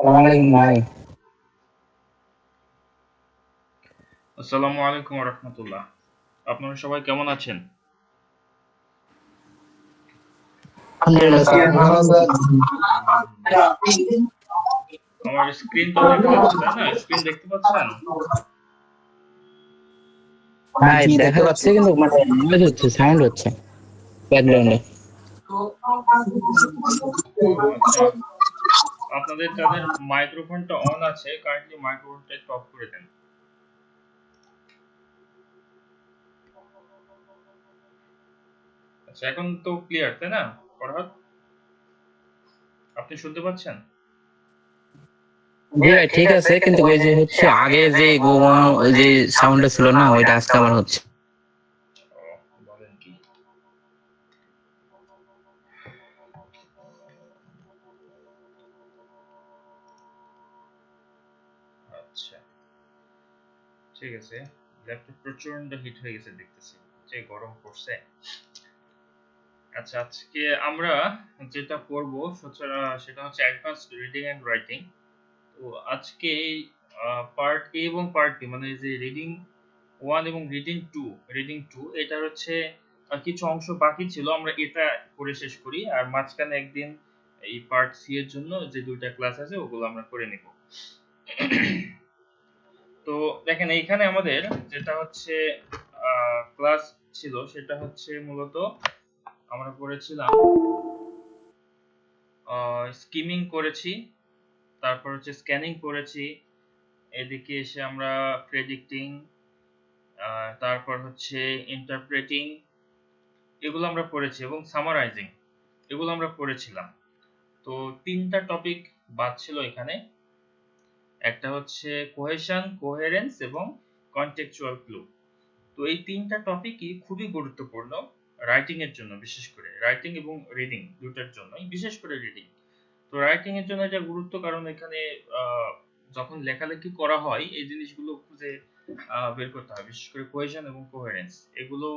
নাই। আসসালামু আলাইকুম ওয়া রাহমাতুল্লাহ। আপনারা সবাই কেমন আছেন? আলহামদুলিল্লাহ স্যার, আপনি ভালো আছেন? আমার স্ক্রিন তো দেখা যাচ্ছে, তাই না? স্ক্রিন দেখতে পাচ্ছেন? হ্যাঁ, দেখা যাচ্ছে কিন্তু মানে নয়েজ হচ্ছে, সাউন্ড হচ্ছে ব্যাকগ্রাউন্ডে। ও আচ্ছা, আপনাদের যাদের মাইক্রোফোনটা অন আছে কাইন্ডলি মাইক্রোফোনটা একটু অফ করে দেন। আচ্ছা, এখন তো ক্লিয়ার, তাই না? ফরহাদ, আপনি শুনতে পাচ্ছেন? জি ভাই ঠিক আছে, কিন্তু ওই যে হচ্ছে আগে যে ওই যে সাউন্ডটা ছিল না, ওইটা আজকে আবার হচ্ছে। ও, বলেন কি? আচ্ছা, ঠিক আছে। ল্যাপটপ প্রচন্ড হিট হয়ে গেছে দেখতেছি, যে গরম পড়ছে। আচ্ছা, আজকে আমরা যেটা করব সেটা হচ্ছে অ্যাডভান্সড রিডিং এন্ড রাইটিং। তো আজকে পার্ট এ এবং পার্ট বি, মানে যে রিডিং 1 এবং রিডিং টু এটার হচ্ছে কিছু অংশ বাকি ছিল, আমরা এটা করে শেষ করি, আর মাঝখানে একদিন এই পার্ট সি এর জন্য যে দুইটা ক্লাস আছে ওগুলো আমরা করে নিব। তো দেখেন, এইখানে আমাদের যেটা হচ্ছে ক্লাস ছিল সেটা হচ্ছে মূলত আমরা করেছিলাম স্কিমিং করেছি, তারপর হচ্ছে স্ক্যানিং করেছি, এদিকে এসে আমরা প্রেডিক্টিং, তারপর হচ্ছে ইন্টারপ্রেটিং, এগুলো আমরা পড়েছি, এবং সামারাইজিং, এগুলো আমরা পড়েছিলাম। তো তিনটা টপিক বাদ ছিল এখানে, একটা হচ্ছে কোহেশন, কোহেরেন্স এবং কন্টেক্সচুয়াল ক্লু। তো এই তিনটা টপিকই খুবই গুরুত্বপূর্ণ রাইটিং এর জন্য, বিশেষ করে রাইটিং এবং রিডিং দুটার জন্যই, বিশেষ করে রিডিং। তো রাইটিং এর জন্য এটা গুরুত্ব, কারণ এখানে যখন লেখালেখি করা হয় এই জিনিসগুলো খুঁজে বের করতে হয়, বিশেষ করে কোহেশন এবং কোহেরেন্স, এগুলো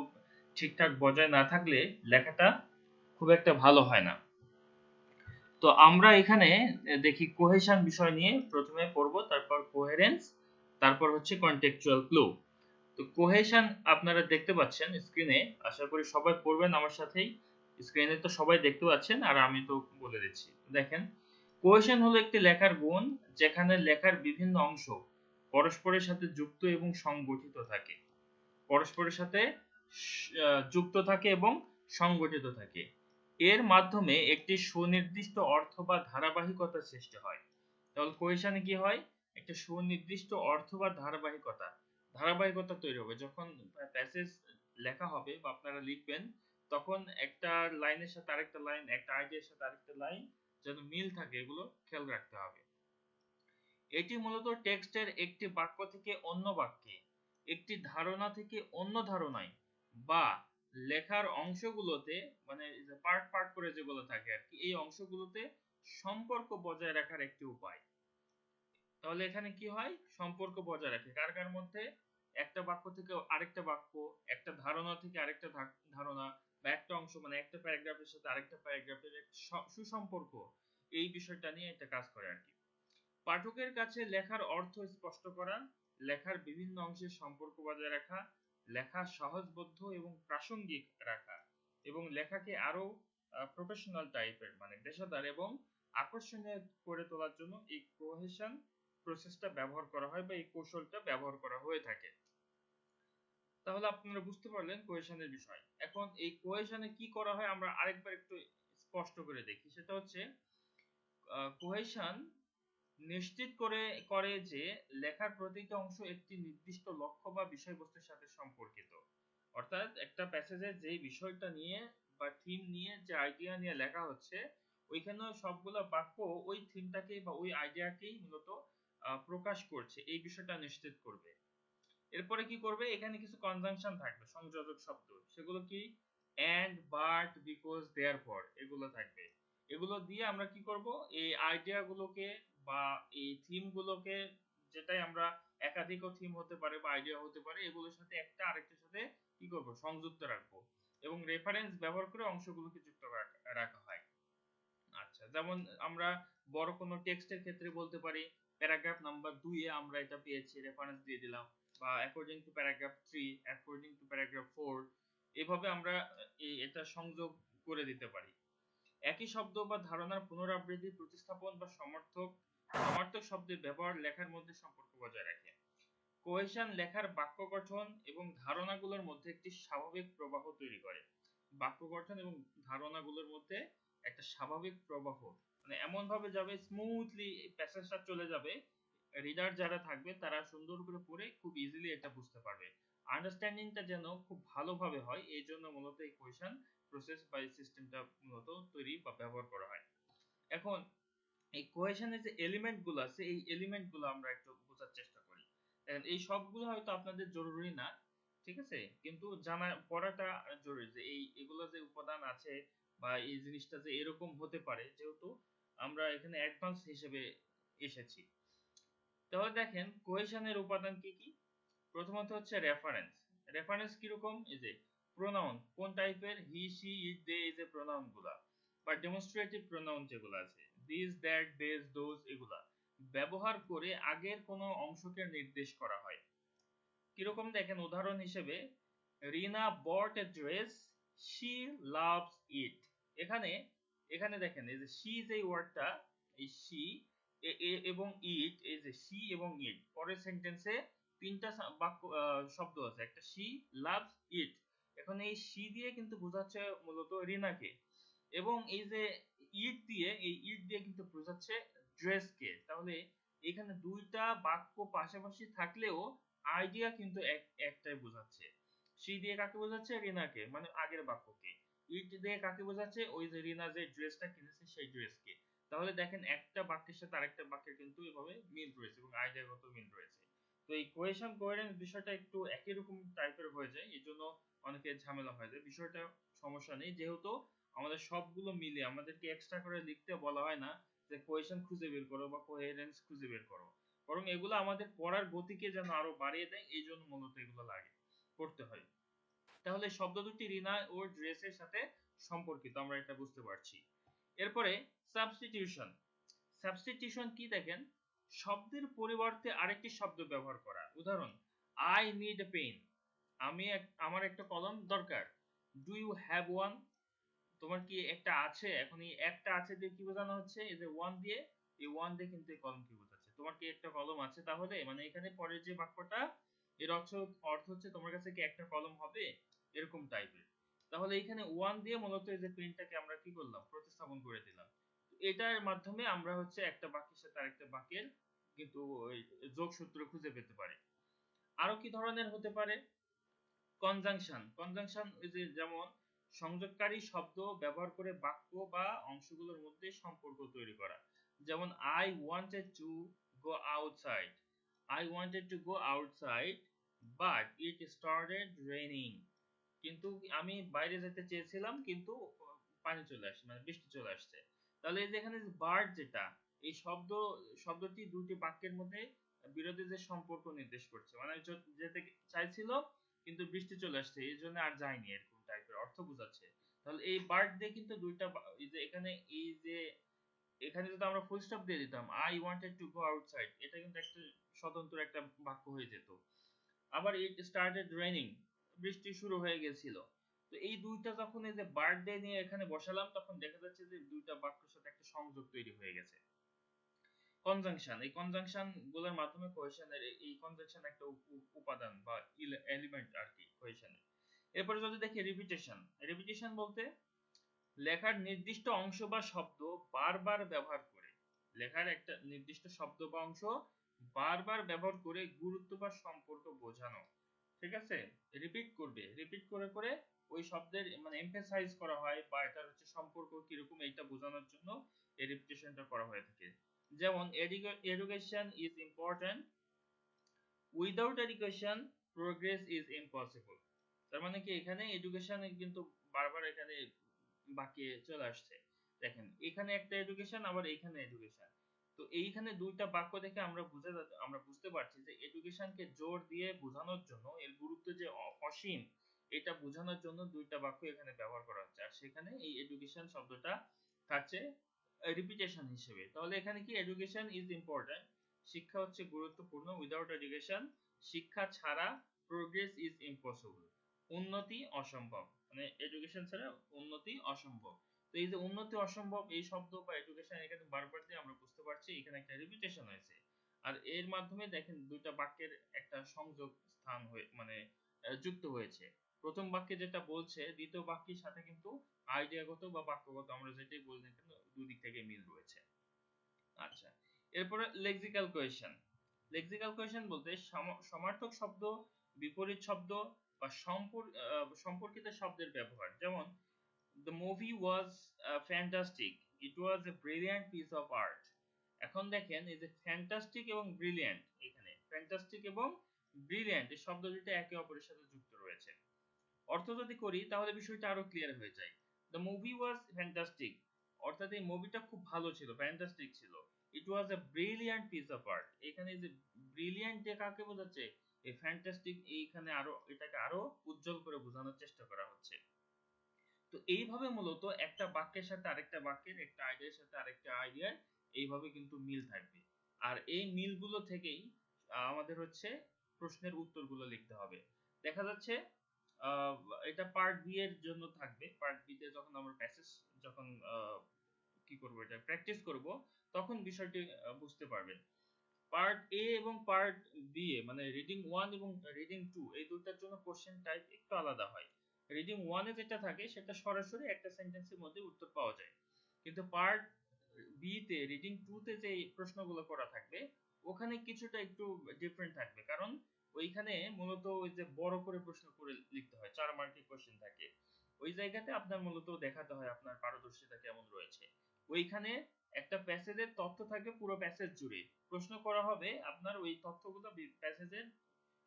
ঠিকঠাক বজায় না থাকলে লেখাটা খুব একটা ভালো হয় না। তো আমরা এখানে দেখি কোহেশন বিষয় নিয়ে প্রথমে পড়ব, তারপর কোহেরেন্স, তারপর হচ্ছে কন্টেক্সচুয়াল ক্লু। তো কোহেশন আপনারা দেখতে পাচ্ছেন স্ক্রিনে, আশা করি সবাই পড়বেন আমার সাথেই। স্ক্রিনে তো সবাই দেখতে পাচ্ছেন, আর আমি তো বলে দিচ্ছি। দেখেন, কোহেশন হলো একটি লেখার গুণ যেখানে লেখার বিভিন্ন অংশ পরস্পরের সাথে যুক্ত এবং সংগঠিত থাকে, পরস্পরের সাথে যুক্ত থাকে এবং সংগঠিত থাকে। এর মাধ্যমে একটি সুনির্দিষ্ট অর্থ বা ধারাবাহিকতা সৃষ্টি হয়। তাহলে কোহেশনে কি হয়? একটা সুনির্দিষ্ট অর্থ বা ধারাবাহিকতা তৈরি হবে। যখন প্যাসেজ লেখা হবে বা আপনারা লিখবেন, তখন একটা লাইনের সাথে আরেকটা লাইন, একটা আইডিয়ার সাথে আরেকটা লাইন যেন মিল থাকে, এগুলো খেয়াল রাখতে হবে। এটি মূলত টেক্সটের একটি বাক্য থেকে অন্য বাক্যে, একটি ধারণা থেকে অন্য ধারণায়, বা লেখার অংশগুলোতে, মানে পার্ট পার্ট করে যেগুলো থাকে আর কি, এই অংশগুলোতে সম্পর্ক বজায় রাখার একটি উপায়। তাহলে এখানে কি হয়? সম্পর্ক বজায় রাখে কার কার মধ্যে? একটা বাক্য থেকে আরেকটা বাক্য, একটা ধারণা থেকে আরেকটা ধারণা, বা একটা অংশ মানে একটা প্যারাগ্রাফের সাথে আরেকটা প্যারাগ্রাফের সুসম্পর্ক, এই বিষয়টা নিয়ে এটা কাজ করে আর কি। পাঠকের কাছে লেখার অর্থ স্পষ্ট করা, লেখার বিভিন্ন অংশের সম্পর্ক বজায় রাখা, লেখা সহজবোধ্য এবং প্রাসঙ্গিক রাখা, এবং লেখাকে আরো প্রফেশনাল টাইপের, মানে পেশাদার এবং আকর্ষণীয় করে তোলার জন্য এই কোহেশন প্রসেসটা ব্যবহার করা হয়, বা এই কৌশলটা ব্যবহার করা হয়ে থাকে। তাহলে আপনারা বুঝতে পারলেন কোহেশনের বিষয়। এখন এই কোহেশনে কি করা হয় আমরা আরেকবার একটু স্পষ্ট করে দেখি। সেটা হচ্ছে কোহেশন নিশ্চিত করে যে লেখার প্রতিটি অংশ একটি নির্দিষ্ট লক্ষ্য বা বিষয়বস্তুর সাথে সম্পর্কিত। অর্থাৎ একটা প্যাসেজে যে বিষয়টা নিয়ে বা থিম নিয়ে, যে আইডিয়া নিয়ে লেখা হচ্ছে, ওইখানে সবগুলো বাক্য ওই থিমটাকেই বা ওই আইডিয়াকেই মূলত প্রকাশ করছে, এই বিষয়টা নিশ্চিত করবে। এরপরে কি করবে? এখানে কিছু কনজাংশন থাকবে, সংযোজক শব্দ, সেগুলো কি? এন্ড, বাট, বিকজ, দেয়ারফর, এগুলো থাকবে। এগুলো দিয়ে আমরা কি করব? এই আইডিয়া গুলোকে বা এই থিম গুলোকে, যেটাই আমরা একাধিক থিম হতে পারে বা আইডিয়া হতে পারে, এগুলোর সাথে একটা আরেকটার সাথে কি করব? সংযুক্ত রাখবো, এবং রেফারেন্স ব্যবহার করে অংশগুলোকে যুক্ত রাখা হয়। আচ্ছা, যেমন আমরা বড় কোনো টেক্সটের ক্ষেত্রে বলতে পারি প্যারাগ্রাফ নাম্বার 2 এ আমরা এটা পেয়েছি, রেফারেন্স দিয়ে দিলাম, বা according to paragraph 3, according to paragraph 4, এভাবে আমরা এটা সংযোগ করে দিতে পারি। একই শব্দ বা ধারণার পুনরাবৃত্তি, প্রতিস্থাপন বা সমার্থক শব্দের ব্যবহার লেখার মধ্যে সম্পর্ক বজায় রাখে। কোহেশন লেখার বাক্য গঠন এবং ধারণাগুলোর মধ্যে একটি স্বাভাবিক প্রবাহ তৈরি করে। বাক্য গঠন এবং ধারণাগুলোর মধ্যে একটা স্বাভাবিক প্রবাহ, মানে এমন ভাবে যাবে, স্মুথলি প্যাসেজটা চলে যাবে, রিডার যারা থাকবে তারা সুন্দর করে পড়ে খুব ইজিলি এটা বুঝতে পারবে। আন্ডারস্ট্যান্ডিংটা যেন খুব ভালোভাবে হয়, এই জন্য মূলত এই কোহেশন প্রসেস বা এই সিস্টেমটা মূলত তৈরি বা ব্যবহার করা হয়। এখন এই কোহেশনের যে এলিমেন্ট গুলো আছে, এই এলিমেন্ট গুলো আমরা একটু বোঝার চেষ্টা করি। এই সবগুলো হয়তো আপনাদের জরুরি না, ঠিক আছে, কিন্তু জানা পড়াটা জরুরি যে এগুলো যে উপাদান আছে বা এই জিনিসটা যে এরকম হতে পারে, যেহেতু আমরা এখানে অ্যাডভান্স হিসেবে এসেছি। তাহলে দেখেন কোহেশনের উপাদান কি কি। প্রথমত হচ্ছে রেফারেন্স। রেফারেন্স কিরকম, এই যে প্রোনাউন কোন টাইপের, হি সি ইট দে, এই যে প্রোনাউন গুলা বা ডেমনস্ট্রেটিভ প্রোনাউন যেগুলো আছে, দিস দ্যাট দেস দোজ, এগুলা ব্যবহার করে আগের কোনো অংশকে নির্দেশ করা হয়। কিরকম দেখেন, উদাহরণ হিসেবে রিনা বট এ ড্রেস, শি লাভস ইট। এখানে এখানে দেখেন এই যে শি যে ওয়ার্ডটা, এই শি এবং ইট, এই যে শি এবং ইট পরের সেন্টেন্সে তিনটা বাক্য শব্দ আছে, একটা শি লাভস ইট। এখন এই শি দিয়ে কিন্তু বোঝাচ্ছে মূলত রিনাকে, এবং এই যে ইট দিয়ে কিন্তু বোঝাচ্ছে ড্রেসকে। তাহলে এখানে দুইটা বাক্য পাশাপাশি থাকলেও আইডিয়া কিন্তু একটাই বোঝাচ্ছে। শি দিয়ে কাকে বোঝাচ্ছে, রিনাকে, মানে আগের বাক্যকে। ইট দিয়ে কাকে বোঝাচ্ছে, ওই যে রিনা যে ড্রেসটা কিনেছে সেই ড্রেসকে। তাহলে দেখেন একটা বাক্যের সাথে আরেকটা বাক্যের কিন্তু এভাবে মিল রয়েছে এবং আইডিয়াগত মিল রয়েছে। তো এই কোহেশন কোহেরেন্স বিষয়টা একটু একই রকম টাইপের হয়ে যায়, এই জন্য অনেকে ঝামেলা হয়ে যায়। বিষয়টা সমস্যা নেই, যেহেতু আমাদের সবগুলো মিলে আমাদেরকে এক্সট্রা করে লিখতে বলা হয় না যে কোহেশন খুঁজে বের করো বা কোহেরেন্স খুঁজে বের করো, বরং এগুলো আমাদের পড়ার গতিকে যেন আরো বাড়িয়ে দেয়, এই জন্য মূলত এগুলো লাগে, করতে হয়। তাহলে শব্দ দুটি রিনা ও ড্রেসের সাথে সম্পর্কিত, আমরা এটা বুঝতে পারছি। এরপরে সাবস্টিটিউশন। সাবস্টিটিউশন কি দেখেন, শব্দের পরিবর্তে আরেকটি শব্দ ব্যবহার করা। উদাহরণ, আই নিড এ পেন, আমার একটা কলম দরকার। ডু ইউ হ্যাভ ওয়ান, তোমার কি একটা আছে। এখন এই একটা আছে দিয়ে কি বোঝানো হচ্ছে, এই যে ওয়ান দিয়ে, এই ওয়ান দিয়ে কিন্তু এই কলম কি বোঝাচ্ছে, তোমার কি একটা কলম আছে। তাহলে মানে এখানে পরের যে বাক্যটা, এর অর্থ হচ্ছে তোমার কাছে কি একটা কলম হবে, এরকম টাইপের। তাহলে এখানে ওয়ান দিয়ে মূলত এই যে পেনটাকে আমরা কি করলাম, প্রতিস্থাপন করে দিলাম। এটার মাধ্যমে আমরা হচ্ছে একটা বাক্যের সাথে আরেকটা বাক্যের কিন্তু ওই যোগসূত্র খুঁজে পেতে পারি। আরো কি ধরনের হতে পারে, কনজাংশন। কনজাংশন এই যে যেমন সংযোগকারী শব্দ ব্যবহার করে বাক্য বা অংশগুলোর মধ্যে সম্পর্ক তৈরি করা। যেমন I wanted to go outside, I wanted to go outside but it started raining. কিন্তু আমি বাইরে যেতে চেয়েছিলাম, কিন্তু পানি চলে আসছে, মানে বৃষ্টি চলে আসছে। তাহলে এই যে এখানে বার্ড যেটা, এই শব্দটি দুটি বাক্যের মধ্যে বিরোধী যে সম্পর্ক নির্দেশ করছে, মানে যেতে চাইছিল কিন্তু বৃষ্টি চলে আসছে এই জন্য আর যায়নি, এরকম টাইপের অর্থ বোঝাচ্ছে। তাহলে এই বার্ড দিয়ে কিন্তু দুইটা এই যে এখানে এই যে এখানে যদি আমরা ফুল স্টপ দিয়ে দিতাম I wanted to go outside, এটা কিন্তু একটা স্বতন্ত্র একটা বাক্য হয়ে যেত। আবার ইট স্টার্টেড রেইনিং, বৃষ্টি শুরু হয়ে গেছিল। তো এই দুইটা যখন এই যে বার্থডে নিয়ে এখানে বসালাম, তখন দেখা যাচ্ছে যে দুইটা বাক্যের সাথে একটা সংযোগ তৈরি হয়ে গেছে। কনজাংশন, এই কনজাংশন গুলোর মাধ্যমে কোহেশনের, এই কনজাংশন একটা উপাদান বা এলিমেন্ট আর কি কোহেশনের। এরপরে যদি দেখি রিপিটেশন। রিপিটেশন বলতে লেখার নির্দিষ্ট অংশ বা শব্দ বারবার ব্যবহার করে, লেখার একটা নির্দিষ্ট শব্দ বা অংশ বারবার ব্যবহার করে গুরুত্ব বা সম্পর্ক বোঝানো। ঠিক আছে, রিপিট করবে, রিপিট করে করে ওই শব্দের মানে এমফাসাইজ করা হয় বা এটার হচ্ছে সম্পর্ক কিরকম এইটা বোঝানোর জন্য এই রিপিটেশনটা করা হয়ে থাকে। যেমন education is important, without education progress is impossible. তার মানে কি এখানে এডুকেশন কিন্তু বারবার এখানে বাক্যে চলে আসছে। দেখেন এখানে একটা এডুকেশন, আবার এইখানে এডুকেশন। তো এইখানে দুইটা বাক্য দেখে আমরা বুঝতে পারছি যে এডুকেশনকে জোর দিয়ে বোঝানোর জন্য, এর গুরুত্ব যে অসীম, এটা বোঝানোর জন্য দুইটা বাক্য এখানে ব্যবহার করা হচ্ছে। আর সেখানে এই এডুকেশন শব্দটা থাকছে রিপিটেশন হিসেবে। তাহলে এখানে কি এডুকেশন ইজ ইম্পর্টেন্ট, শিক্ষা হচ্ছে গুরুত্বপূর্ণ, উইদাউট এডুকেশন শিক্ষা ছাড়া প্রোগ্রেস ইজ ইম্পসিবল, উন্নতি অসম্ভব, মানে এডুকেশন ছাড়া উন্নতি অসম্ভব। তো এই যে উন্নতি অসম্ভব এই শব্দ বা এডুকেশন এখানে বারবার দিয়ে আমরা বুঝতে পারছি এখানে একটা রিপিটেশন হয়েছে। আর এর মাধ্যমে দেখেন দুইটা বাক্যের একটা সংযোগ স্থান হয়ে মানে যুক্ত হয়েছে। প্রথম বাক্যে যেটা বলছে দ্বিতীয় বাক্যের সাথে কিন্তু আইডিয়াগত বা বাক্যগত আমরা যেটাই বলি না কেন দুই দিক থেকে মিল রয়েছে। আচ্ছা, এরপরে লেক্সিক্যাল কোহেশন। লেক্সিক্যাল কোহেশন বলতে সমার্থক শব্দ, বিপরীত শব্দ বা সম্পর্কিত শব্দের ব্যবহার। যেমন the movie was fantastic, it was a brilliant piece of art। এখন দেখেন এই যে ফ্যান্টাস্টিক এবং ব্রিলিয়ান্ট, এখানে ফ্যান্টাস্টিক এবং ব্রিলিয়ান্ট এই শব্দ দুটো একে অপরের সাথে যুক্ত রয়েছে। অর্থ যদি করি তাহলে বিষয়টা আরো ক্লিয়ার হয়ে যায়। দ্য মুভি ওয়াজ ফ্যান্টাস্টিক, অর্থাৎ এই মুভিটা খুব ভালো ছিল, ফ্যান্টাস্টিক ছিল। It was a brilliant piece of art, এখানে যে ব্রিলিয়ান্ট যে কাকে বোঝাচ্ছে, এই ফ্যান্টাস্টিক এইখানে আরো এটাকে আরো উজ্জ্বল করে বোঝানোর চেষ্টা করা হচ্ছে। তো এইভাবে মূলত একটা বাক্যের সাথে আরেকটা বাক্যের, একটা আইডিয়ার সাথে আরেকটা আইডিয়ার এইভাবে কিন্তু মিল থাকবে। আর এই মিলগুলো থেকেই আমাদের হচ্ছে প্রশ্নের উত্তরগুলো লিখতে হবে। দেখা যাচ্ছে আহ, এটা পার্ট বি এর জন্য থাকবে। পার্ট বি তে যখন আমরা প্যাসেজ যখন কি করব এটা প্র্যাকটিস করব তখন বিষয়টি বুঝতে পারবেন। পার্ট এ এবং পার্ট বি এ মানে রিডিং 1 এবং রিডিং 2 এই দুটার জন্য কোশ্চেন টাইপ একটু আলাদা হয়। রিডিং 1 এ যেটা থাকে সেটা সরাসরি একটা সেন্টেন্সের মধ্যে উত্তর পাওয়া যায়, কিন্তু পার্ট বি তে রিডিং 2 তে যে প্রশ্নগুলো করা থাকবে ওখানে কিছুটা একটু ডিফারেন্ট থাকবে, কারণ ওইখানে মূলত ওই যে বড় করে প্রশ্ন করে লিখতে হয়, 4 মার্কের কোশ্চেন থাকে। ওই জায়গাতে আপনার মূলত দেখাতে হয় আপনার পারদর্শিতা কেমন রয়েছে। ওইখানে একটা প্যাসেজের তথ্য থাকে পুরো প্যাসেজ জুড়ে, প্রশ্ন করা হবে আপনার ওই তথ্যগুলো প্যাসেজের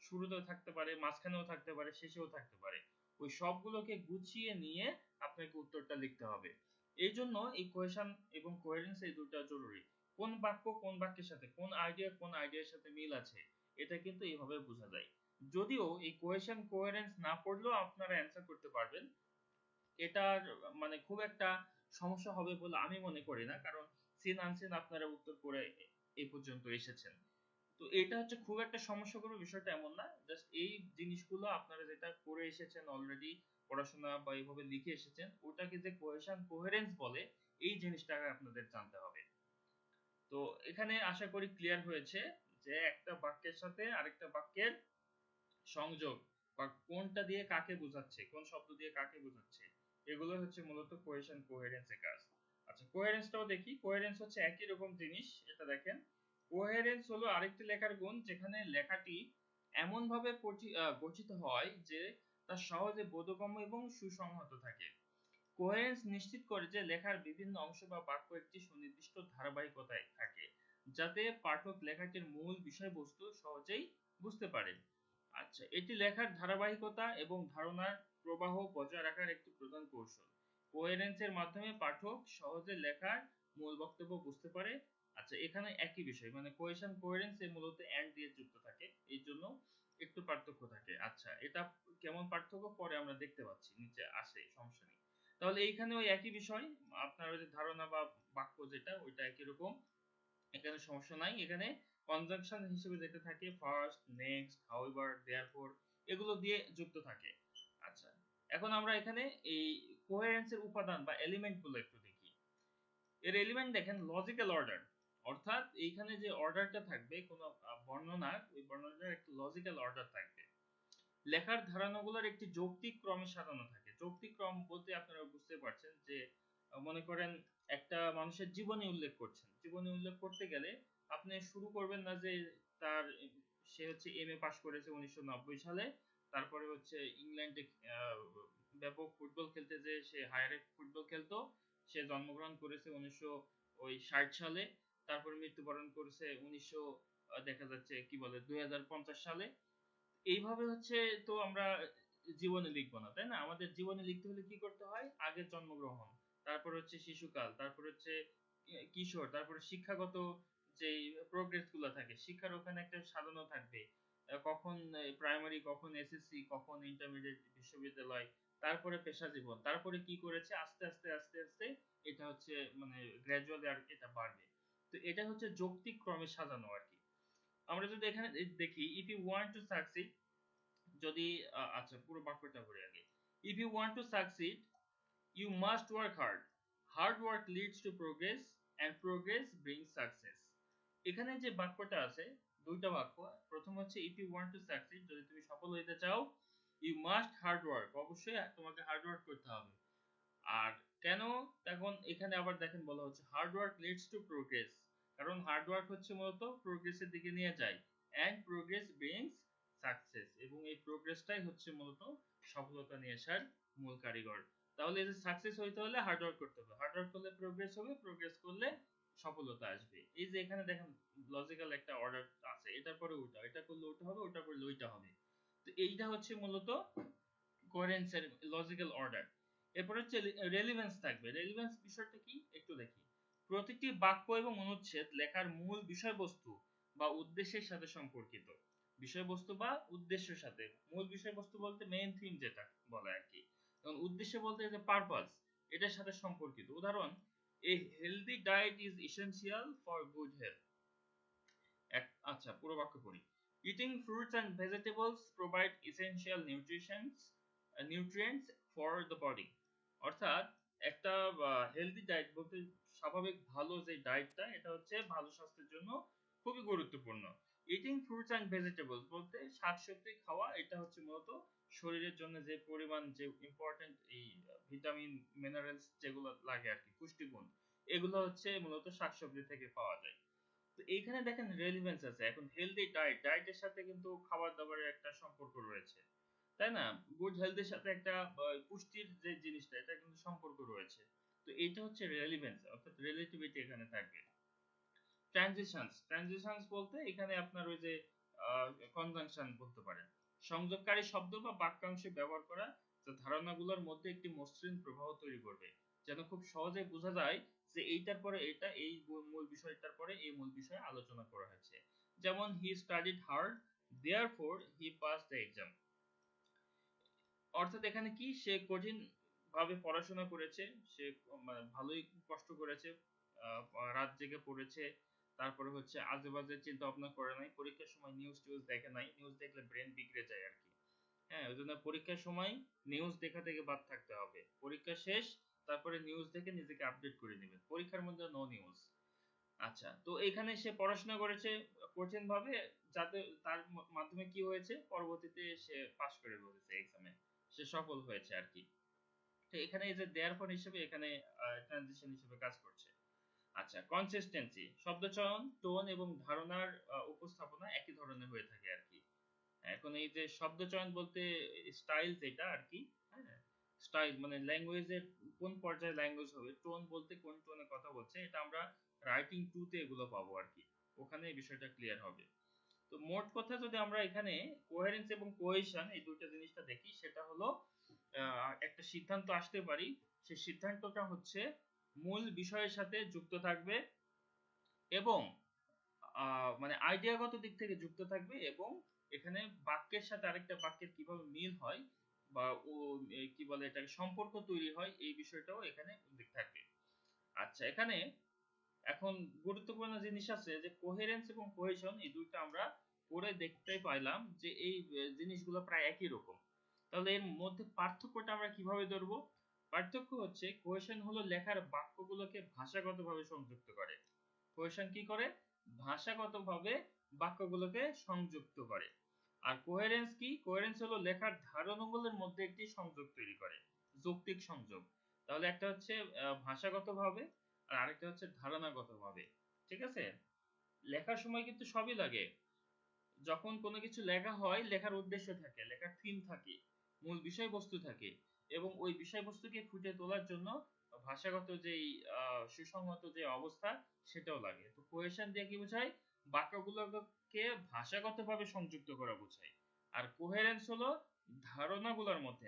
শুরুতেও থাকতে পারে, মাঝখানেও থাকতে পারে, শেষেও থাকতে পারে। ওই সবগুলোকে গুছিয়ে নিয়ে আপনাকে উত্তরটা লিখতে হবে। এই জন্য এই কোহেশন এবং কোহেরেন্স এই দুটো জরুরি। কোন বাক্য কোন বাক্যের সাথে, কোন আইডিয়া কোন আইডিয়ার সাথে মিল আছে, এটা কিন্তু এইভাবে বোঝা যায়। যদিও এই কোহেশন কোহেরেন্স না পড়লেও আপনারা অ্যান্সার করতে পারবেন, এটার মানে খুব একটা সমস্যা হবে বলে আমি মনে করি না, কারণ সিন আনসিন আপনারা উত্তর করে এই পর্যন্ত এসেছেন। তো এটা হচ্ছে খুব একটা সমস্যা করবে বিষয়টা এমন না, জাস্ট এই জিনিসগুলো আপনারা যেটা করে এসেছেন অলরেডি, পড়াশোনা বা এইভাবে লিখে এসেছেন ওটাকে যে কোহেশন কোহেরেন্স বলে এই জিনিসটাকে আপনাদের জানতে হবে। তো এখানে আশা করি ক্লিয়ার হয়েছে যে একটা বাক্যের সাথে আরেকটা বাক্যের সংযোগ বা কোনটা দিয়ে কাকে বোঝাচ্ছে, কোন শব্দ দিয়ে কাকে বোঝাচ্ছে, এগুলো হচ্ছে মূলত কোহেশন কোহেরেন্স এর কাজ। আচ্ছা, কোহেরেন্সটাও দেখি। কোহেরেন্স হচ্ছে একই রকম জিনিস। এটা দেখেন, কোহেরেন্স হলো আরেকটি লেখার গুণ যেখানে লেখাটি এমন ভাবে গঠিত হয় যে তা সহজে বোধগম্য এবং সুসংহত থাকে। কোহেরেন্স নিশ্চিত করে যে লেখার বিভিন্ন অংশ বা বাক্য একটি সুনির্দিষ্ট ধারাবাহিকতায় থাকে, যাতে পাঠক লেখাটির মূল বিষয়বস্তু সহজেই বুঝতে পারে। আচ্ছা, এটি লেখার ধারাবাহিকতা এবং ধারণার প্রবাহ বজায় রাখার একটি প্রধান কৌশল। কোহেরেন্সের মাধ্যমে পাঠক সহজে লেখার মূল বক্তব্য বুঝতে পারে। আচ্ছা, এখানে একই বিষয় মানে কোহেশন কোহেরেন্স এ মূলত এন্ড দিয়ে যুক্ত থাকে, এই জন্য একটু পার্থক্য থাকে। আচ্ছা, এটা কেমন পার্থক্য পরে আমরা দেখতে পাচ্ছি, নিচে আসে, সমস্যা নেই। তাহলে এইখানে ওই একই বিষয়, আপনার ওই যে ধারণা বা বাক্য যেটা ওইটা একই রকম, এখানে সমস্যা নাই। এখানে কনজাংশন হিসেবে যেটা থাকে ফার্স্ট, নেক্সট, হাউএভার, দেয়ারফর এগুলো দিয়ে যুক্ত থাকে। আচ্ছা, এখন আমরা এখানে এই কোহেরেন্স এর উপাদান বা এলিমেন্ট গুলো একটু দেখি। এর এলিমেন্ট দেখেন লজিক্যাল অর্ডার, অর্থাৎ এইখানে যে অর্ডারটা থাকবে কোন বর্ণনার, ওই বর্ণনার একটা লজিক্যাল অর্ডার থাকবে। লেখার ধারণাগুলোর একটি যৌক্তিক ক্রমে সাজানো থাকে। যৌক্তিক ক্রম বলতে আপনারা বুঝতে পারছেন যে মনে করেন একটা মানুষের জীবনী উল্লেখ করছেন, জীবনী উল্লেখ করতে গেলে আপনি শুরু করবেন না যে তার সে হচ্ছে এমএ পাশ করেছে 1990 সালে, তারপরে হচ্ছে ইংল্যান্ডে ব্যাপক ফুটবল খেলতে যে সে হায়ারে ফুটবল খেলতো, সে জন্মগ্রহণ করেছে 1960 সালে, তারপরে মৃত্যুবরণ করেছে 1900 দেখা যাচ্ছে কি বলে 2050 সালে। এইভাবে হচ্ছে তো আমরা জীবনে লিখবো না, তাই না? আমাদের জীবনে লিখতে হলে কি করতে হয়, আগে জন্মগ্রহণ, তারপর হচ্ছে শিশুকাল, তারপর হচ্ছে কিশোর, তারপরে শিক্ষাগত যে প্রোগ্রেস গুলো থাকে, শিক্ষার ওখানে একটা সাজানো থাকবে, কখন প্রাইমারি, কখন এসএসসি, কখন ইন্টারমিডিয়েট, বিশ্ববিদ্যালয়, তারপরে পেশা জীবন, তারপরে কি করেছে আস্তে আস্তে আস্তে আস্তে, এটা এটা হচ্ছে মানে গ্র্যাজুয়ালি আর এটা বাড়বে। তো এটা হচ্ছে যৌক্তিক ক্রমে সাজানো আর কি। আমরা যদি এখানে দেখি if you want to succeed, যদি আচ্ছা পুরো বাক্যটা পড়ি আগে। If you want to succeed you must work hard. Hard work leads to progress and progress brings success. এখানে যে বাক্যটা আছে দুইটা বাক্য। প্রথম হচ্ছে if you want to succeed, যদি তুমি সফল হতে চাও you must hard work, অবশ্যই তোমাকে হার্ড ওয়ার্ক করতে হবে। আর কেন, এখন এখানে আবার দেখেন বলা হচ্ছে hard work leads to progress, কারণ হার্ড ওয়ার্ক হচ্ছে মূলত প্রোগ্রেসের দিকে নিয়ে যায়, এন্ড প্রোগ্রেস ব্রিংস সাকসেস, এবং এই প্রোগ্রেসটাই হচ্ছে মূলত সফলতা নিয়ে আসার মূল কারিগর। তাহলে এই যে সাকসেস হইতে হলে হার্ড ওয়ার্ক করতে হবে, হার্ড ওয়ার্ক করলে প্রোগ্রেস হবে, প্রোগ্রেস করলে সফলতা আসবে। এই যে এখানে দেখেন লজিক্যাল একটা অর্ডার আছে, এটার পরে ওটা, এটা করলে ওটা হবে, ওটা করলে ওইটা হবে। তো এইটা হচ্ছে মূলত কোহেরেন্সের লজিক্যাল অর্ডার। এরপর হচ্ছে রেলিভেন্স থাকবে। রেলিভেন্স বিষয়টা কি একটু দেখি। প্রতিটি বাক্য এবং অনুচ্ছেদ লেখার মূল বিষয়বস্তু বা উদ্দেশ্যের সাথে সম্পর্কিত। বিষয়বস্তু বা উদ্দেশ্যের সাথে, মূল বিষয়বস্তু বলতে মেইন থিম যেটা বলে আর কি, এবং উদ্দেশ্য বলতে যে পারপাস, এটার সাথে সম্পর্কিত। উদাহরণ, এ healthy diet is essential for good health. আচ্ছা পুরো বাক্য পড়ি। Eating fruits and vegetables provide essential nutrients for the body. অর্থাৎ একটা হেলদি ডায়েট বলতে স্বাভাবিক ভালো যে ডায়েটটা, এটা হচ্ছে ভালো স্বাস্থ্যের জন্য খুবই গুরুত্বপূর্ণ। ইটিং ফ্রুটস অ্যান্ড ভেজিটেবলস বলতে শাকসবজি খাওয়া, এটা হচ্ছে মূলত শরীরের জন্য যে পরিমাণ যে ইম্পর্টেন্ট এই ভিটামিন মিনারেলস যেগুলো লাগে আর কি, পুষ্টিগুণ, এগুলো হচ্ছে মূলত শাকসবজি থেকে পাওয়া যায়। তো এইখানে দেখেন রেলিভেন্স আছে। এখন হেলদি ডায়েট, ডায়েটের সাথে কিন্তু খাবার দাবারের একটা সম্পর্ক রয়েছে, তাই না? গুড হেলথের সাথে একটা পুষ্টির যে জিনিসটা, এটা কিন্তু সম্পর্ক রয়েছে। তো এটা হচ্ছে রেলিভেন্স, অর্থাৎ রিলেটিভিটি এখানে থাকবে। ট্রানজিশনস বলতে এখানে আপনার ওই যে কনজাংশন বলতে পারেন, সংযোগকারী শব্দ বা বাক্যাংশে ব্যবহার করা, যা ধারণাগুলোর মধ্যে একটি মসৃণ প্রবাহ তৈরি করবে, যেন খুব সহজে বোঝা যায় যে এইটার পরে এটা, এই মূল বিষয়টার পরে এই মূল বিষয়ে আলোচনা করা হয়েছে। যেমন হি studied hard therefore he pass the exam. অর্থাৎ এখানে কি, সে কঠিন ভাবে পড়াশোনা করেছে, সে মানে ভালোই কষ্ট করেছে, রাত জেগে পড়েছে, তারপরে হচ্ছে আজে বাজে চিন্তা ভাবনা করে নাই, পরীক্ষার সময় নিউজ টিউজ দেখে নাই, নিউজ দেখলে ব্রেন বিগড়ে যায় আর কি। হ্যাঁ, ওই জন্য পরীক্ষার সময় নিউজ দেখা থেকে বাদ থাকতে হবে। পরীক্ষা শেষ, তারপরে নিউজ দেখে নিজেকে আপডেট করে নেবেন, পরীক্ষার মধ্যে নো নিউজ। আচ্ছা, তো এখানে সে পড়াশোনা করেছে কঠিন ভাবে, যাতে তার মাধ্যমে কি হয়েছে, পরবর্তীতে সে পাশ করে বলেছে এক্সামে, সে সফল হয়েছে আর কি। তো এখানে এই যে দেয়ার ফর হিসেবে এখানে ট্রানজিশন হিসেবে কাজ করছে। আচ্ছা, কনসিস্টেন্সি, শব্দচয়ন, টোন এবং ধারণার উপস্থাপনা একই ধরনের হয়ে থাকে আর কি। এখন এই যে শব্দচয়ন বলতে স্টাইল যেটা আর কি, হ্যাঁ, স্টাইল মানে ল্যাঙ্গুয়েজের কোন পর্যায়ে ল্যাঙ্গুয়েজ হবে, টোন বলতে কোন টোনে কথা বলছে, এটা আমরা রাইটিং 2 তে এগুলো পাবো আর কি, ওখানে এই বিষয়টা ক্লিয়ার হবে। তো মোট কথা যদি আমরা এখানে কোহেরেন্স এবং কোহেশন এই দুইটা জিনিসটা দেখি, সেটা হলো একটা সিদ্ধান্ত আসতে পারি, সেই সিদ্ধান্তটা হচ্ছে মূল বিষয়ের সাথে যুক্ত থাকবে এবং মানে আইডিয়াগত দিক থেকে যুক্ত থাকবে, এবং এখানে বাক্যের সাথে আরেকটা বাক্যের কিভাবে মিল হয় বা ও কি বলে এটাকে সম্পর্ক তৈরি হয়, এই বিষয়টাও এখানে উল্লেখ থাকবে। আচ্ছা, এখানে এখন গুরুত্বপূর্ণ জিনিস আছে যে কোহেরেন্স এবং কোহেশন, এই দুইটা আমরা পড়ে দেখতে পাইলাম যে এই জিনিসগুলো প্রায় একই রকম। তাহলে এর মধ্যে পার্থক্যটা আমরা কিভাবে ধরবো? পার্থক্য হচ্ছে কোহেশন হলো লেখার বাক্যগুলোকে ভাষাগতভাবে সংযুক্ত করে। কোহেশন কি করে? ভাষাগতভাবে বাক্যগুলোকে সংযুক্ত করে। আর কোহেরেন্স কি? কোহেরেন্স হলো লেখার ধারণাগুলোর মধ্যে একটি সংযোগ তৈরি করে, যৌক্তিক সংযোগ। তাহলে একটা হচ্ছে ভাষাগতভাবে, আর আরেকটা হচ্ছে ধারণাগতভাবে। ঠিক আছে? লেখার সময় কিন্তু সবই লাগে। যখন কোনো কিছু লেখা হয়, লেখার উদ্দেশ্য থাকে, লেখার থিম থাকে, মূল বিষয়বস্তু থাকে, এবং ওই বিষয়বস্তুকে ফুটিয়ে তোলার জন্য ভাষাগত যেই সুসংহত যে অবস্থা, সেটাও লাগে। তো কোহেশন দিয়ে কি বোঝায়? বাক্যগুলোকে ভাষাগতভাবে সংযুক্ত করা বোঝায়। আর কোহেরেন্স হলো ধারণাগুলোর মধ্যে,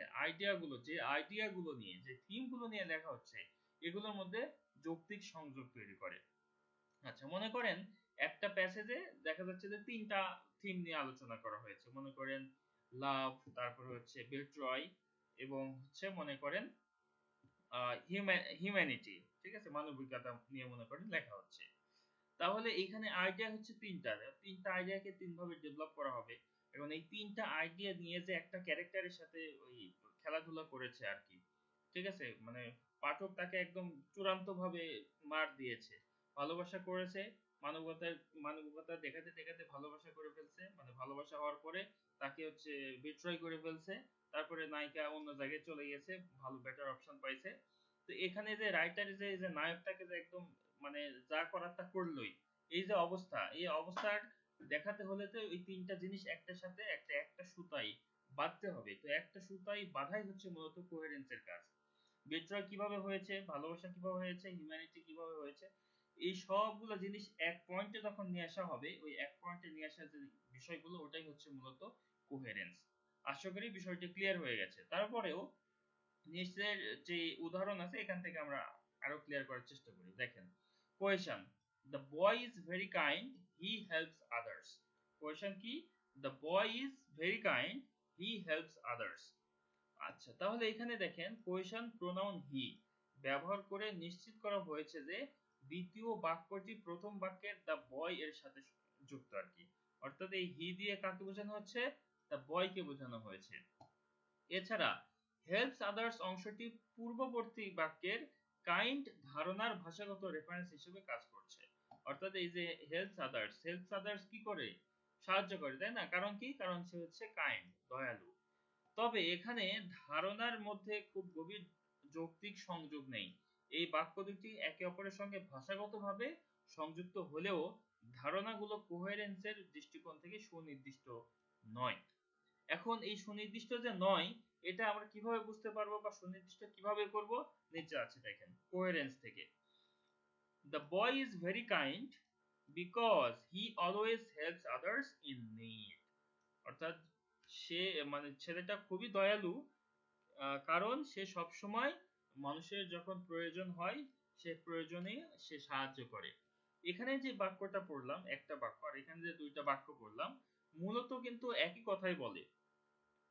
যে আইডিয়াগুলো নিয়ে, যে থিমগুলো নিয়ে লেখা হচ্ছে, এগুলোর মধ্যে যৌক্তিক সংযোগ তৈরি করে। আচ্ছা, মনে করেন একটা প্যাসেজে দেখা যাচ্ছে যে তিনটা থিম নিয়ে আলোচনা করা হয়েছে। মনে করেন লাভ, তারপরে হচ্ছে বেট্রয়, এবং হচ্ছে মনে করেন হিউম্যানিটি। ঠিক আছে, মানবিকতা নিয়ে মনে করেন লেখা হচ্ছে। তাহলে এখানে আইডিয়া হচ্ছে তিনটা আইডিয়াকে তিন ভাবে ডেভেলপ করা হবে। এবং এই তিনটা আইডিয়া নিয়ে যে একটা ক্যারেক্টারের সাথে ওই খেলাধুলা করেছে আর কি, ঠিক আছে, মানে পাঠক তাকে একদম চূড়ান্ত ভাবে মার দিয়েছে, ভালোবাসা করেছে, মানবতার মানবিকতা দেখাতে দেখাতে ভালোবাসা করে ফেলছে, মানে ভালোবাসা হওয়ার পরে তাকে হচ্ছে বিট্রয় করে ফেলছে, তারপরে নায়িকা অন্য জায়গায় চলে গেছে, ভালো বেটার অপশন পাইছে। তো এখানে যে রাইটার যে নায়কটাকে যে একদম মানে যা করার তা করলোই, এই যে অবস্থা, এই অবস্থার দেখাতে হলে তো ওই তিনটা জিনিস একটার সাথে একটা একটা সুতাই বাঁধতে হবে। তো একটা সুতাই বাঁধাই হচ্ছে মূলত কোহেরেন্সের কাজ। বিট্রয় কিভাবে হয়েছে, ভালোবাসা কিভাবে হয়েছে, হিউম্যানিটি কিভাবে হয়েছে, এই সবগুলো জিনিস এক পয়েন্টে যখন নিয়ে আসা হবে, ওই এক পয়েন্টে নিয়ে আসার যে বিষয়গুলো ওটাই হচ্ছে মূলত কোহেরেন্স। আশা করি বিষয়টি ক্লিয়ার হয়ে গেছে। তারপরেও নিচের যে উদাহরণ আছে এখান থেকে আমরা আরো ক্লিয়ার করার চেষ্টা করি। দেখেন, question, the boy is very kind, he helps others. Question কি? The boy is very kind, he helps others. আচ্ছা, তাহলে এখানে দেখেন কোয়েশন প্রোনাউন হি ব্যবহার করে নিশ্চিত করা হয়েছে যে দ্বিতীয় বাক্যটি প্রথম বাক্যের দ্য বয় এর সাথে যুক্ত আর কি। অর্থাৎ এই হি দিয়ে কাকে বোঝানো হচ্ছে? দ্য বয়কে বোঝানো হয়েছে। এছাড়া হেল্পস আদার্স অংশটি পূর্ববর্তী বাক্যের কাইন্ড ধারণার ভাষাগত রেফারেন্স হিসেবে কাজ করছে। অর্থাৎ এই যে হেল্পস আদার্স কি করে? সাহায্য করে, তাই না? কারণ কি? কারণ সে হচ্ছে কাইন্ড, দয়ালু। তবে এখানে ধারণার মধ্যে খুব গভীর যৌক্তিক সংযোগ নেই। এই বাক্য দুটি একে অপরের সঙ্গে ভাষাগতভাবে সংযুক্ত হলেও ধারণাগুলো কোহেরেন্সের দৃষ্টিকোণ থেকে সুনির্দিষ্ট নয়। এখন এই সুনির্দিষ্ট যে নয়, এটা আমরা কিভাবে বুঝতে পারবো বা সুনির্দিষ্ট কিভাবে করব? নিচে আছে দেখেন, কোহেরেন্স থেকে। The boy is very kind because he always helps others in need. অর্থাৎ সে মানে ছেলেটা খুবই দয়ালু, কারণ সে সব সময় মানুষের যখন প্রয়োজন হয় সে প্রয়োজনে সে সাহায্য করে। এখানে যে বাক্যটা পড়লাম একটা বাক্য, আর এখানে যে দুইটা বাক্য পড়লাম, মূলত কিন্তু একই কথাই বলে।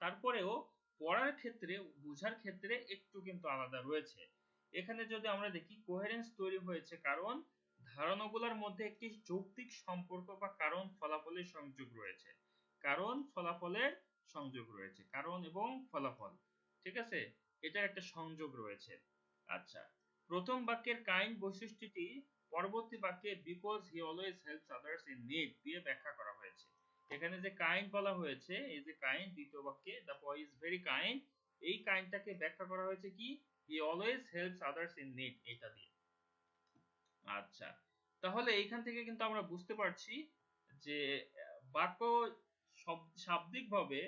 তারপরেও পড়ার ক্ষেত্রে, বোঝার ক্ষেত্রে একটু কিন্তু আলাদা রয়েছে। এখানে যদি আমরা দেখি, কোহেরেন্স তৈরি হয়েছে কারণ ধারণাগুলোর মধ্যে একটি যৌক্তিক সম্পর্ক বা কারণ ফলাফলের সংযোগ রয়েছে। কারণ ফলাফলের সংযোগ রয়েছে, কারণ এবং ফলাফল, ঠিক আছে, এটার একটা সংযোগ রয়েছে। আচ্ছা, প্রথম বাক্যের কাইন্ড বৈশিষ্ট্যটি পরবর্তী বাক্যে because he always helps others in need দিয়ে ব্যাখ্যা করা হয়েছে। এখানে যে কাইন্ড বলা হয়েছে, এই যে কাইন্ড দ্বিতীয় বাক্যে the boy is very kind, এই কাইন্ডটাকে ব্যাখ্যা করা হয়েছে কি? He always helps others in need, এটা দিয়ে। আচ্ছা, তাহলে এইখান থেকে কিন্তু আমরা বুঝতে পারছি যে বাক্য শাব্দিকভাবে,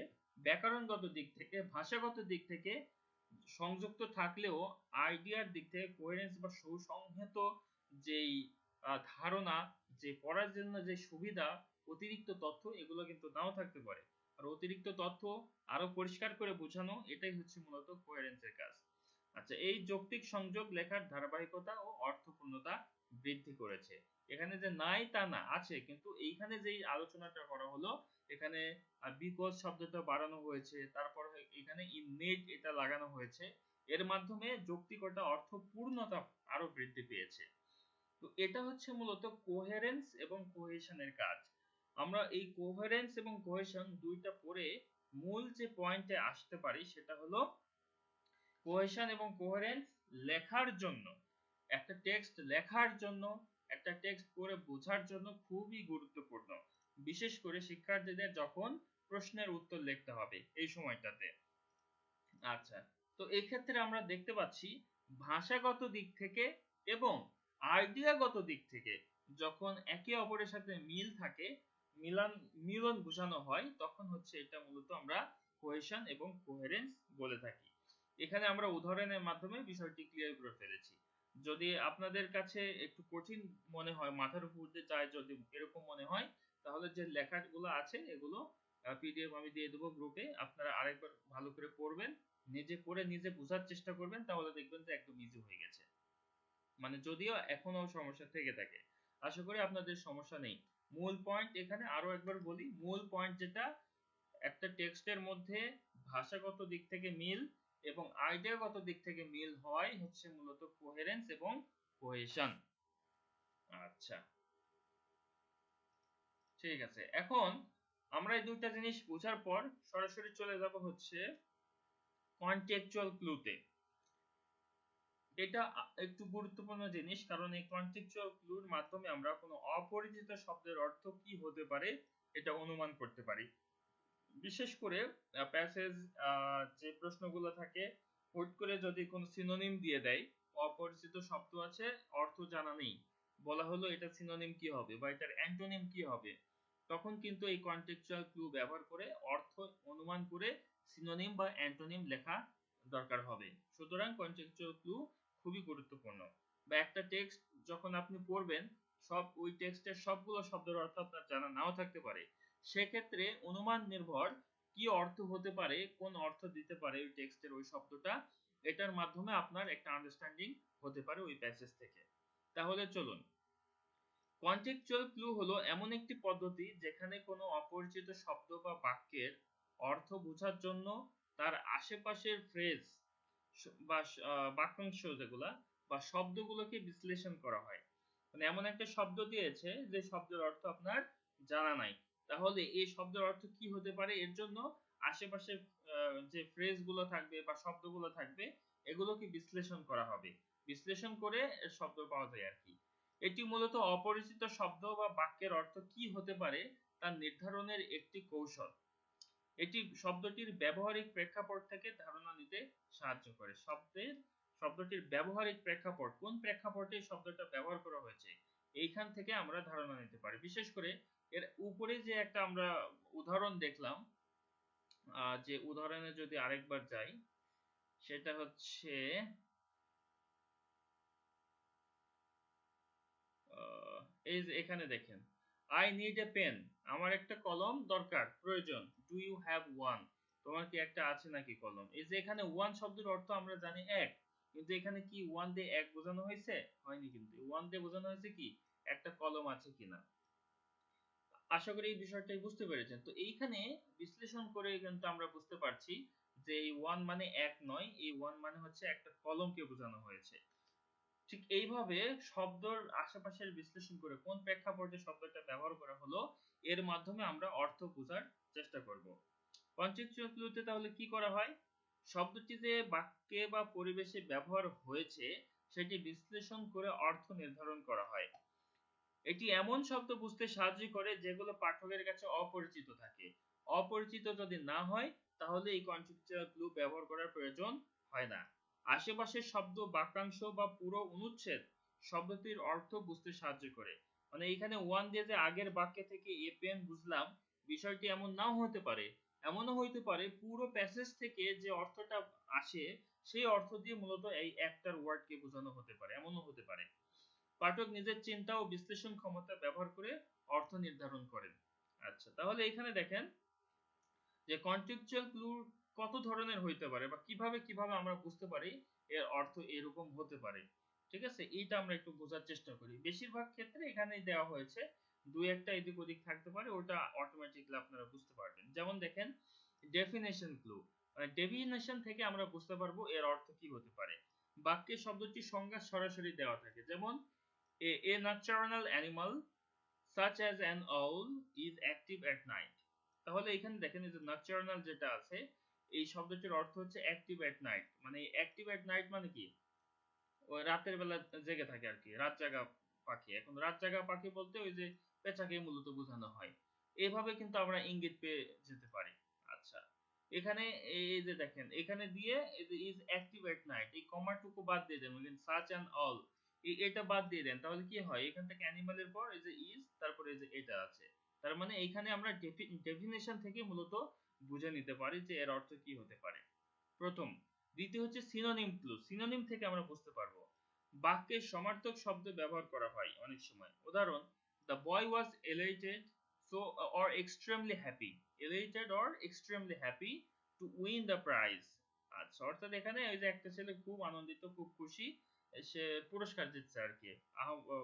ব্যাকরণগত দিক থেকে, ভাষাগত দিক থেকে সংযুক্ত থাকলেও আইডিয়ার দিক থেকে কোহেরেন্স বা সুসংহত যেই ধারণা, যে পড়ার জন্য যে সুবিধা, অতিরিক্ত তথ্য, এগুলো কিন্তু নাও থাকতে পারে। আর অতিরিক্ত তথ্য আরো পরিষ্কার করে বোঝানো, এটাই হচ্ছে মূলত কোহেরেন্সের কাজ। আচ্ছা, এই যৌক্তিক সংযোগ লেখার ধারাবাহিকতা ও অর্থপূর্ণতা বৃদ্ধি করেছে। এখানে যে নাই তা না, আছে, কিন্তু এইখানে যেই আলোচনাটা করা হলো, এখানে বিকজ শব্দটা বাড়ানো হয়েছে, তারপর এখানে ইন নিড এটা লাগানো হয়েছে, এর মাধ্যমে যৌক্তিকতা, অর্থপূর্ণতা আরো বৃদ্ধি পেয়েছে। তো এটা হচ্ছে মূলত কোহেরেন্স এবং কোহেশনের কাজ। আমরা এই কোহেরেন্স এবং কোহেশন দুইটা পড়ে মূল যে পয়েন্টে আসতে পারি সেটা হলো, কোহেশন এবং কোহেরেন্স লেখার জন্য, একটা টেক্সট লেখার জন্য, একটা টেক্সট পড়ে বোঝার জন্য খুবই গুরুত্বপূর্ণ। বিশেষ করে শিক্ষার্থীদের যখন প্রশ্নের উত্তর লিখতে হবে এই সময়টাতে। আচ্ছা, তো এই ক্ষেত্রে আমরা দেখতে পাচ্ছি ভাষাগত দিক থেকে এবং আইডিয়াগত দিক থেকে যখন একে অপরের সাথে মিল থাকে, মিলন বোঝানো হয়, তখন হচ্ছে এটা মূলত আমরা কোহেশন এবং কোহেরেন্স বলে থাকি। এখানে আমরা উদাহরণের মাধ্যমে বিষয়টি ক্লিয়ার করে ফেলেছি। যদি আপনাদের কাছে একটু কঠিন মনে হয়, মাথার উপর দিয়ে যায়, যদি এরকম মনে হয়, তাহলে যে লেখাগুলো আছে এগুলো পিডিএফ আমি দিয়ে দেবো গ্রুপে, আপনারা আরেকবার ভালো করে পড়বেন, নিজে পড়ে নিজে বোঝার চেষ্টা করবেন, তাহলে দেখবেন যে একদম ইজি হয়ে গেছে। মানে যদিও এখনো সমস্যা থেকে থাকে, আশা করি আপনাদের সমস্যা নেই। মূল পয়েন্ট এখানে আরো একবার বলি, মূল পয়েন্ট যেটা, একটা টেক্সটের মধ্যে ভাষাগত দিক থেকে মিল এবং আইডিয়াগত দিক থেকে মিল হয় হচ্ছে মূলত কোহেরেন্স এবং কোহেশন। আচ্ছা, ঠিক আছে। এখন আমরা এই দুইটা জিনিস বোঝার পর সরাসরি চলে যাব হচ্ছে কনটেক্সচুয়াল ক্লুতে। এটা একটু গুরুত্বপূর্ণ জিনিস, কারণ এই কনটেক্সচুয়াল ক্লুর মাধ্যমে আমরা কোনো অপরিচিত শব্দের অর্থ কি হতে পারে এটা অনুমান করতে পারি। বিশেষ করে প্যাসেজ যে প্রশ্নগুলো থাকে, হুট করে যদি কোনো সিনোনিম দিয়ে দেয়, অপরিচিত শব্দ আছে, অর্থ জানা নেই, বলা হলো এটা সিনোনিম কি হবে বা এটার অ্যান্টোনিম কি হবে, তখন কিন্তু এই কনটেক্সচুয়াল ক্লু ব্যবহার করে অর্থ অনুমান করে সিনোনিম বা অ্যান্টোনিম লেখা দরকার হবে। সুতরাং কনটেক্সচুয়াল ক্লু খুবই গুরুত্বপূর্ণ। বা একটা টেক্সট যখন আপনি পড়বেন, ওই টেক্সটের সবগুলো শব্দের অর্থ আপনার জানা নাও থাকতে পারে, সেক্ষেত্রে অনুমান নির্ভর কি অর্থ হতে পারে, কোন অর্থ দিতে পারে ওই টেক্সটের ওই শব্দটা, এটার মাধ্যমে আপনার একটা আন্ডারস্ট্যান্ডিং হতে পারে ওই প্যাসেজ থেকে। তাহলে চলুন, কনটেক্সচুয়াল ক্লু হলো এমন একটি পদ্ধতি যেখানে কোনো অপরিচিত শব্দ বা বাক্যের অর্থ বোঝার জন্য তার আশেপাশের ফ্রেজ বা বাক্যাংশ যেগুলা বা শব্দগুলোকে বিশ্লেষণ করা হয়। মানে এমন একটা শব্দ দিয়েছে যে শব্দের অর্থ আপনার জানা নাই, তাহলে এই শব্দের অর্থ কি হতে পারে, এর জন্য আশেপাশে যে ফ্রেজগুলো থাকবে বা শব্দগুলো থাকবে এগুলোকে বিশ্লেষণ করা হবে, বিশ্লেষণ করে এর শব্দ পাওয়া যায় আর কি। এটি মূলত অপরিচিত শব্দ বা বাক্যের অর্থ কি হতে পারে তা নির্ধারণের একটি কৌশল। এটি শব্দটির ব্যবহারিক প্রেক্ষাপট থেকে ধারণা নিতে সাহায্য করে। শব্দটির ব্যবহারিক প্রেক্ষাপট, কোন প্রেক্ষাপটে শব্দটা ব্যবহার করা হয়েছে, এইখান থেকে আমরা ধারণা নিতে পারি। বিশেষ করে এর উপরে যে একটা আমরা উদাহরণ দেখলাম, যে উদাহরণে যদি আরেকবার যাই, সেটা হচ্ছে এই যে এখানে দেখেন, আই নিড এ পেন, আমার একটা কলম দরকার, প্রয়োজন। ডু ইউ হ্যাভ ওয়ান, তোমার কি একটা আছে নাকি কলম। এই যে এখানে ওয়ান শব্দের অর্থ আমরা জানি এক, কিন্তু এখানে কি ওয়ান দিয়ে এক বোঝানো হয়েছে? হয়নি, কিন্তু ওয়ান দিয়ে বোঝানো হয়েছে কি একটা কলম আছে কিনা। আশা করি এই বিষয়টাই বুঝতে পেরেছেন। তো এইখানে বিশ্লেষণ করে কিন্তু আমরা বুঝতে পারছি যে এই ওয়ান মানে এক নয়, এই ওয়ান মানে হচ্ছে একটা কলমকে বোঝানো হয়েছে। ঠিক এইভাবে শব্দর আশেপাশের বিশ্লেষণ করে কোন প্রেক্ষাপটে শব্দটা ব্যবহার করা হলো, এর মাধ্যমে আমরা অর্থ বোঝার চেষ্টা করব। কনটেক্সচুয়াল ক্লুতে তাহলে কি করা হয়? শব্দটি যে বাক্যে বা পরিবেশে ব্যবহার হয়েছে সেটি বিশ্লেষণ করে অর্থ নির্ধারণ করা হয়। এটি এমন শব্দ বুঝতে সাহায্য করে যেগুলো পাঠকের কাছে অপরিচিত থাকে। অপরিচিত যদি না হয় তাহলে এই কনটেক্সচুয়াল ক্লু ব্যবহার করার প্রয়োজন হয় না। আশেপাশের শব্দ, বাক্যাংশ বা পুরো অনুচ্ছেদ শব্দটির অর্থ বুঝতে সাহায্য করে। মানে এখানে ওয়ান দিয়ে যে আগের বাক্য থেকে এ পেন বুঝলাম, বিষয়টি এমন নাও হতে পারে। এমনও হইতে পারে পুরো প্যাসেজ থেকে যে অর্থটা আসে সেই অর্থ দিয়ে মূলত এই একটার ওয়ার্ডকে বোঝানো হতে পারে, এমনও হতে পারে। পাঠক নিজের চিন্তা ও বিশ্লেষণ ক্ষমতা ব্যবহার করে অর্থ নির্ধারণ করেন। আচ্ছা, তাহলে এখানে দেখেন যে কনটেক্সচুয়াল ক্লু কত ধরনের হইতে পারে বা কিভাবে কিভাবে আমরা বুঝতে পারি এর অর্থ এরকম হতে পারে। ঠিক আছে, এইটা আমরা একটু বোঝার চেষ্টা করি। বেশিরভাগ ক্ষেত্রে এখানেই দেওয়া হয়েছে, দুই একটা এদিক ওদিক থাকতে পারে, ওটা অটোমেটিকলি আপনারা বুঝতে পারবেন। যেমন দেখেন ডেফিনেশন ক্লু, মানে ডেফিনেশন থেকে আমরা বুঝতে পারবো এর অর্থ কি হতে পারে। বাক্যে শব্দটির সংজ্ঞা সরাসরি দেওয়া থাকে, যেমন a nocturnal animal such as an owl is active at night। তাহলে এখানে দেখেন এই যে nocturnal যেটা আছে, এই শব্দটির অর্থ হচ্ছে active at night। মানে active at night মানে কি, ওই রাতের বেলা জেগে থাকে আর কি, রাত জাগা পাখি। এখন রাত জাগা পাখি বলতে ওই যে পেঁচাকে মূলত বোঝানো হয়। এভাবে কিন্তু আমরা ইঙ্গিত পেয়ে যেতে পারি। আচ্ছা, এখানে এই যে দেখেন এখানে দিয়ে ইজ অ্যাক্টিভ এট নাইট, এই কমাটুকু বাদ দিয়ে দেন, সাচ অ্যান্ড অল এটা বাদ দিয়ে দেন, তাহলে কি হয়, এখান থেকে অ্যানিমালের পর এই যে ইজ, তারপরে এই যে এটা আছে। তার মানে এইখানে আমরা ডেফিনেশন থেকে মূলত বুঝে নিতে পারি যে এর অর্থ কি হতে পারে। প্রথম। দ্বিতীয় হচ্ছে সিনোনিম ক্লু, সিনোনিম থেকে আমরা বুঝতে পারবো। বাক্যের সমার্থক শব্দ ব্যবহার করা হয় অনেক সময়। উদাহরণ, the boy was elated so or extremely happy, elated or extremely happy to win the prize. আচ্ছা, অর্থাৎ এখানে ওই যে একটা ছেলে খুব আনন্দিত, খুব খুশি, সে পুরস্কার জিতছে আর কি,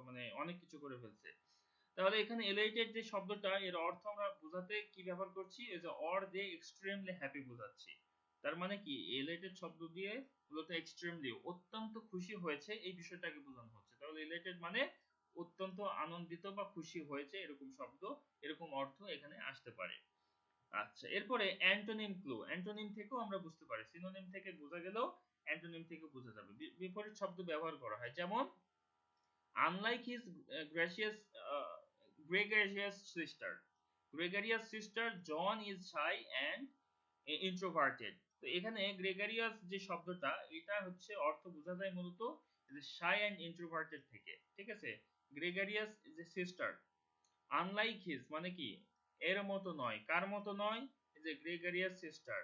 মানে অনেক কিছু করে ফেলছে। তাহলে এখানে এলাইটেড যে শব্দটা, এর অর্থ আমরা বোঝাতে কি ব্যবহার করছি, এই যে অর দিয়ে এক্সট্রিমলি হ্যাপি বোঝাচ্ছি। তার মানে কি এলাইটেড শব্দ দিয়ে মূলত এক্সট্রিমলি অত্যন্ত খুশি হয়েছে এই বিষয়টাকে বোঝানো হচ্ছে। তাহলে রিলেটেড মানে অত্যন্ত আনন্দিত বা খুশি হয়েছে এরকম শব্দ, এরকম অর্থ এখানে আসতে পারে। আচ্ছা, এরপরে অ্যান্টোনিম ক্লু। অ্যান্টোনিম থেকেও আমরা বুঝতে পারি, সিনোনিম থেকে বোঝা গেলেও অ্যান্টোনিম থেকে বোঝা যাবে। বিপরীত শব্দ ব্যবহার করা হয়, যেমন unlike his gracious gregarious sister, gregarious sister John is shy and introverted। তো এখানে গ্রেগারিয়াস যে শব্দটা, এটা হচ্ছে অর্থ বোঝা যায় মূলত shy and introverted থেকে, ঠিক আছে। গ্রেগারিয়াস যে সিস্টার, আনলাইক হিজ মানে কি, এর মতো নয়, কার মতো নয়, যে গ্রেগরিয়াস সিস্টার,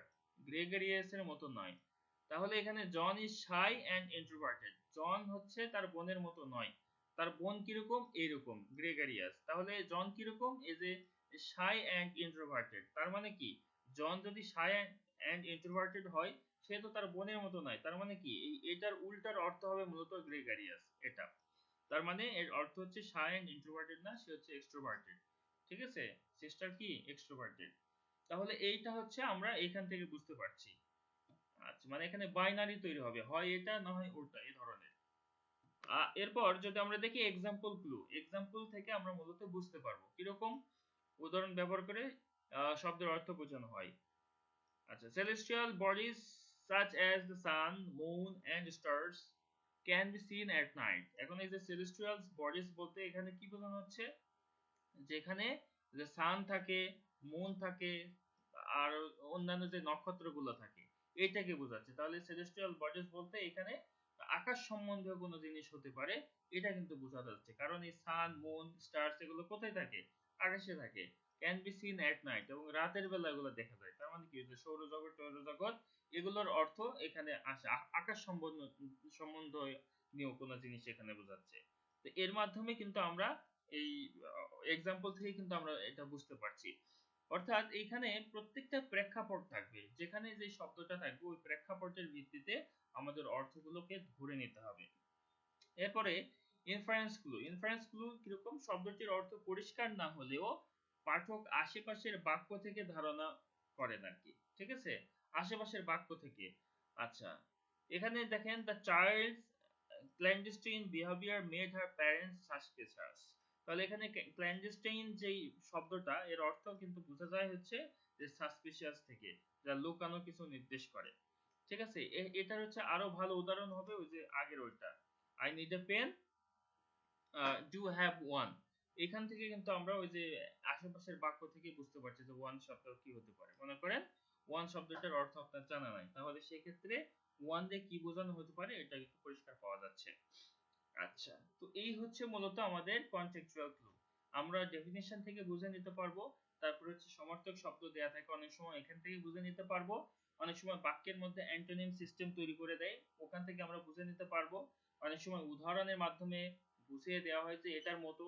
গ্রেগরিয়াসের মতো নয়। তাহলে এখানে John is shy and introverted, John হচ্ছে তার বোনের মতো নয়, তার বোন কিরকম, এইরকম গ্রেগরিয়াস। তাহলে জন কিরকম, এই যে শাই অ্যান্ড ইন্ট্রোভার্টেড, তার মানে কি জন যদি শাই অ্যান্ড ইন্ট্রোভার্টেড হয়, সে তো তার বোনের মতো নয়, তার মানে কি এটার উল্টার অর্থ হবে মূলত গ্রেগরিয়াস। এটা তার মানে এর অর্থ হচ্ছে শাই এন্ড ইন্ট্রোভার্টেড না, সে হচ্ছে এক্সট্রোভার্টেড, ঠিক আছে। সিস্টার কি এক্সট্রোভার্টেড। তাহলে এইটা হচ্ছে আমরা এখান থেকে বুঝতে পারছি। আচ্ছা, মানে এখানে বাইনারি তৈরি হবে, হয় এটা না হয় ওটা, এই ধরনের। এরপর যদি আমরা দেখি এক্সাম্পল ক্লু, এক্সাম্পল থেকে আমরা মূলত বুঝতে পারবো কিরকম উদাহরণ ব্যবহার করে শব্দের অর্থ বোঝানো হয়। আচ্ছা, celestial bodies such as the sun, moon and stars can be seen at night। এখন এই যে celestial bodies বলতে এখানে কি বোঝানো হচ্ছে, যেখানে যে সান থাকে, মুন থাকে, আর অন্যান্য যে নক্ষত্রগুলো থাকে, এটাকে বোঝাচ্ছে। তাহলে celestial bodies বলতে এখানে আকাশ সম্বন্ধীয় কোনো জিনিস হতে পারে, এটা কিন্তু বোঝা যাচ্ছে, কারণ এই সান, মুন, স্টার্স এগুলো কোথায় থাকে, আকাশে থাকে। Can be seen at night, এবং রাতের বেলা এগুলো দেখা যায়। তার মানে কি, যে সৌরজগৎ টৌরজগৎ এগুলোর অর্থ এখানে আসে, আকাশ সম্বন্ধীয় কোনো জিনিস এখানে বোঝাচ্ছে। তো এর মাধ্যমে কিন্তু আমরা এই এক্সাম্পল থেকে কিন্তু আমরা এটা বুঝতে পারছি। অর্থাৎ এখানে প্রত্যেকটা প্রেক্ষাপট থাকবে, যেখানে যে শব্দটা থাকবে ওই প্রেক্ষাপটের ভিত্তিতে আমাদের অর্থগুলোকে ধরে নিতে হবে। এরপরে ইনফারেন্স ক্লু। ইনফারেন্স ক্লু কিরকম, শব্দটির অর্থ পরিষ্কার না হলেও পাঠক আশেপাশের বাক্য থেকে ধারণা করেন আর কি, ঠিক আছে, আশেপাশের বাক্য থেকে। আচ্ছা, এখানে দেখেন the child clandestine behavior made her parents suspicious। তাহলে এখানে clandestine যেই শব্দটা, এর অর্থ কিন্তু বোঝা যায় হচ্ছে যে suspicious থেকে, যা লুকানো কিছু নির্দেশ করে, ঠিক আছে। এটার হচ্ছে আরো ভালো উদাহরণ হবে ওই যে আগের ওইটা, I need a pen, do have one। এখান থেকে কিন্তু আমরা ওই যে আশেপাশের বাক্য থেকে বুঝতে পারছি যে ওয়ান শব্দ কি হতে পারে। মনে করেন ওয়ান শব্দটার অর্থ আপনার জানা নাই, তাহলে সেক্ষেত্রে ওয়ান দিয়ে কি বোঝানো হতে পারে এটা একটু পরিষ্কার পাওয়া যাচ্ছে। আচ্ছা, তো এই হচ্ছে মূলত আমাদের কনটেক্সচুয়াল ক্লু। আমরা ডেফিনিশন থেকে বুঝে নিতে পারবো, তারপর হচ্ছে সমার্থক শব্দ দেয়া থাকে অনেক সময়, এখান থেকে বুঝে নিতে পারবো। অনেক সময় বাক্যের মধ্যে অ্যান্টোনিম সিস্টেম তৈরি করে দেয়, ওখান থেকে আমরা বুঝে নিতে পারবো। অনেক সময় উদাহরণের মাধ্যমে বুঝিয়ে দেওয়া হয় যে এটার মতো,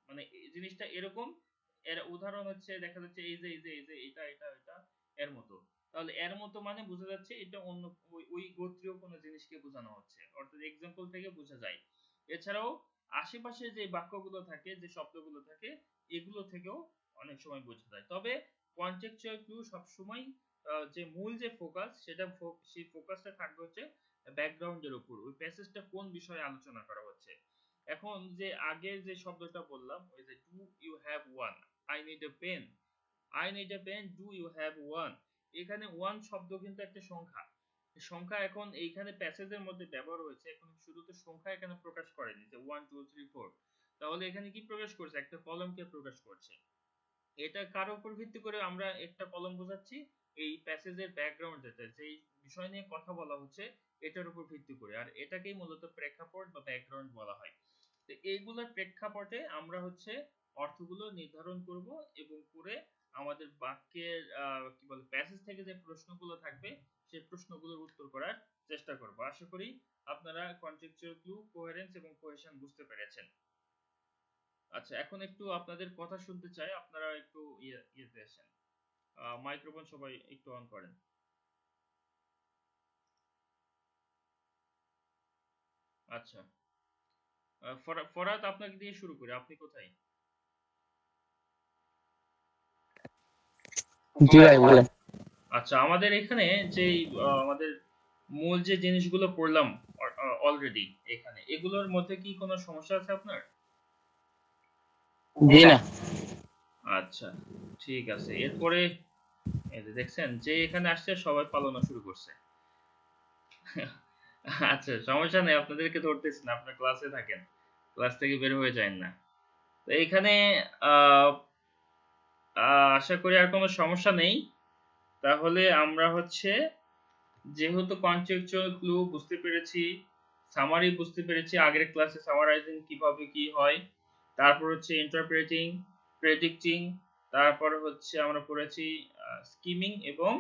মানে এই জিনিসটা এরকম, এর উদাহরণ হচ্ছে দেখা যাচ্ছে এই যে এটা এটা এটা এর মতো। তাহলে এর মতো মানে বোঝা যাচ্ছে এটা অন্য ওই গোত্রীয় কোনো জিনিসকে বোঝানো হচ্ছে, অর্থাৎ এক্সাম্পল থেকে বোঝা যায়। এছাড়াও আশেপাশে যে বাক্যগুলো থাকে, যে শব্দগুলো থাকে, এগুলো থেকেও অনেক সময় বোঝা যায়। তবে কনটেক্সচুয়াল ক্লু সবসময় যে মূল যে ফোকাস, সেটা সেই ফোকাসটা থাকবে হচ্ছে ব্যাকগ্রাউন্ডের উপর, ওই প্যাসেজটা কোন বিষয়ে আলোচনা করা হচ্ছে। এখন যে আগে যে শব্দটা বললাম, ওই যে do you have one, I need a pen, I need a pen, do you have one. এখানে ওয়ান শব্দ কিন্তু একটা সংখ্যা, সংখ্যা এখন এইখানে প্যাসেজের মধ্যে ব্যবহার হয়েছে, এখন শুধু তো সংখ্যা এখানে প্রকাশ করেনি যে 1 2 3 4, তাহলে এখানে কি প্রকাশ করছে, একটা কলমকে প্রকাশ করছে। এটা কার উপর ভিত্তি করে আমরা একটা কলম বোঝাচ্ছি, এই প্যাসেজের ব্যাকগ্রাউন্ড যেটা, যেই বিষয় নিয়ে কথা বলা হচ্ছে এটার উপর ভিত্তি করে, আর এটাকেই মূলত প্রেক্ষাপট বা ব্যাকগ্রাউন্ড বলা হয়। তো এইগুলোর প্রেক্ষাপটে আমরা হচ্ছে অর্থগুলো নির্ধারণ করব, এবং করে আমাদের বাক্যের কি বলে প্যাসেজ থেকে যে প্রশ্নগুলো থাকবে সেই প্রশ্নগুলোর উত্তর করার চেষ্টা করব। আশা করি আপনারা কনটেক্সচুয়াল ক্লু, কোহেরেন্স এবং কোহেশন বুঝতে পেরেছেন। আচ্ছা, এখন একটু আপনাদের কথা শুনতে চাই, আপনারা একটু ইয়েতে আসেন, মাইক্রোফোন সবাই একটু অন করেন। আচ্ছা, ফরাদ আপনাকে দিয়ে শুরু করি, আপনি কোথায়? জি ভাই বলেন। আচ্ছা, আমাদের এখানে যে আমাদের মূল যে জিনিসগুলো পড়লাম অলরেডি এখানে। এগুলোর মধ্যে কি কোনো সমস্যা আছে আপনার? জি না। আচ্ছা, ঠিক আছে। এরপরে এই যে দেখছেন যে এখানে আসছে সবাই পালানো শুরু করছে। আচ্ছা, সমস্যা নেই, আপনাদেরকে ধরতেছি না, আপনার ক্লাসে থাকেন, ক্লাস থেকে বের হয়ে যান না। তো এইখানে আহ, আশা করি আর কোনো সমস্যা নেই। তাহলে আমরা হচ্ছে যেহেতু কনসেপচুয়াল ক্লু বুঝতে পেরেছি, সামারি বুঝতে পেরেছি, আগের ক্লাসে সামারাইজিং কিভাবে কি হয়, তারপর হচ্ছে ইন্টারপ্রেটিং, প্রেডিক্টিং, তারপর হচ্ছে আমরা পড়েছি স্কিমিং এবং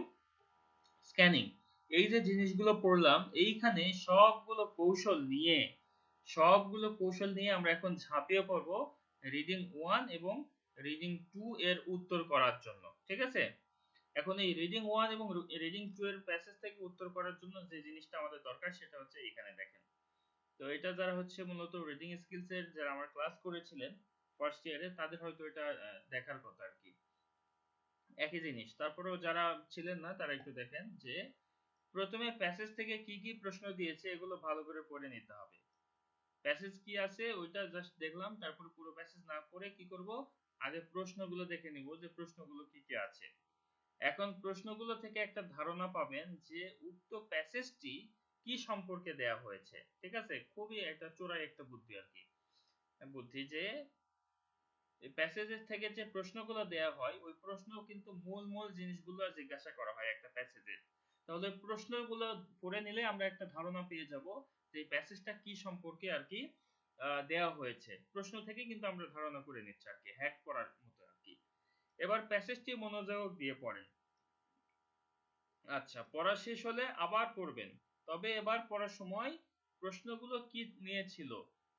স্ক্যানিং। এই যে জিনিসগুলো পড়লাম, এইখানে সবগুলো কৌশল নিয়ে আমরা এখন ঝাঁপিয়ে পড়ব রিডিং 1 এবং রিডিং 2 এর উত্তর করার জন্য। ঠিক আছে? এখন এই রিডিং 1 এবং রিডিং 2 এর প্যাসেজ থেকে উত্তর করার জন্য যে জিনিসটা আমাদের দরকার সেটা হচ্ছে এখানে দেখেন। তো এটা যারা হচ্ছে মূলত রিডিং স্কিলস এর যারা আমার ক্লাস করেছিলেন ফার্স্ট ইয়ারে, তাদের হয়তো এটা দেখার কথা আর কি, একই জিনিস। তারপরেও যারা ছিলেন না তারা একটু দেখেন যে প্রথমে প্যাসেজ থেকে কি কি প্রশ্ন দিয়েছে এগুলো ভালো করে পড়ে নিতে হবে। প্যাসেজ কি আছে ওইটা জাস্ট দেখলাম, তারপর পুরো প্যাসেজ না পড়ে কি করব, আগে প্রশ্নগুলো দেখে নিব যে প্রশ্নগুলো কি কি আছে। এখন প্রশ্নগুলো থেকে একটা ধারণা পাবেন যে উক্ত প্যাসেজটি কি সম্পর্কে দেয়া হয়েছে। ঠিক আছে? খুবই একটা চোরাই একটা বুদ্ধি আর কি, বুদ্ধি যে এই প্যাসেজের থেকে যে প্রশ্নগুলো দেয়া হয় ওই প্রশ্ন কিন্তু মূল মূল জিনিসগুলো জিজ্ঞাসা করা হয় একটা প্যাসেজে। তাহলে প্রশ্নগুলো পড়ে নিলে আমরা একটা ধারণা পেয়ে যাব যে এই প্যাসেজটা কি সম্পর্কে আর কি দেয়া হয়েছে। প্রশ্ন থেকে কিন্তু আমরা ধারণা করে নিচ্ছি আর কি, হ্যাক করার মতো আর কি। এবার প্যাসেজটি মনোযোগ দিয়ে পড়েন। আচ্ছা, পড়া শেষ হলে আবার পড়বেন, তবে এবার পড়ার সময় প্রশ্নগুলো কি নিয়েছিল,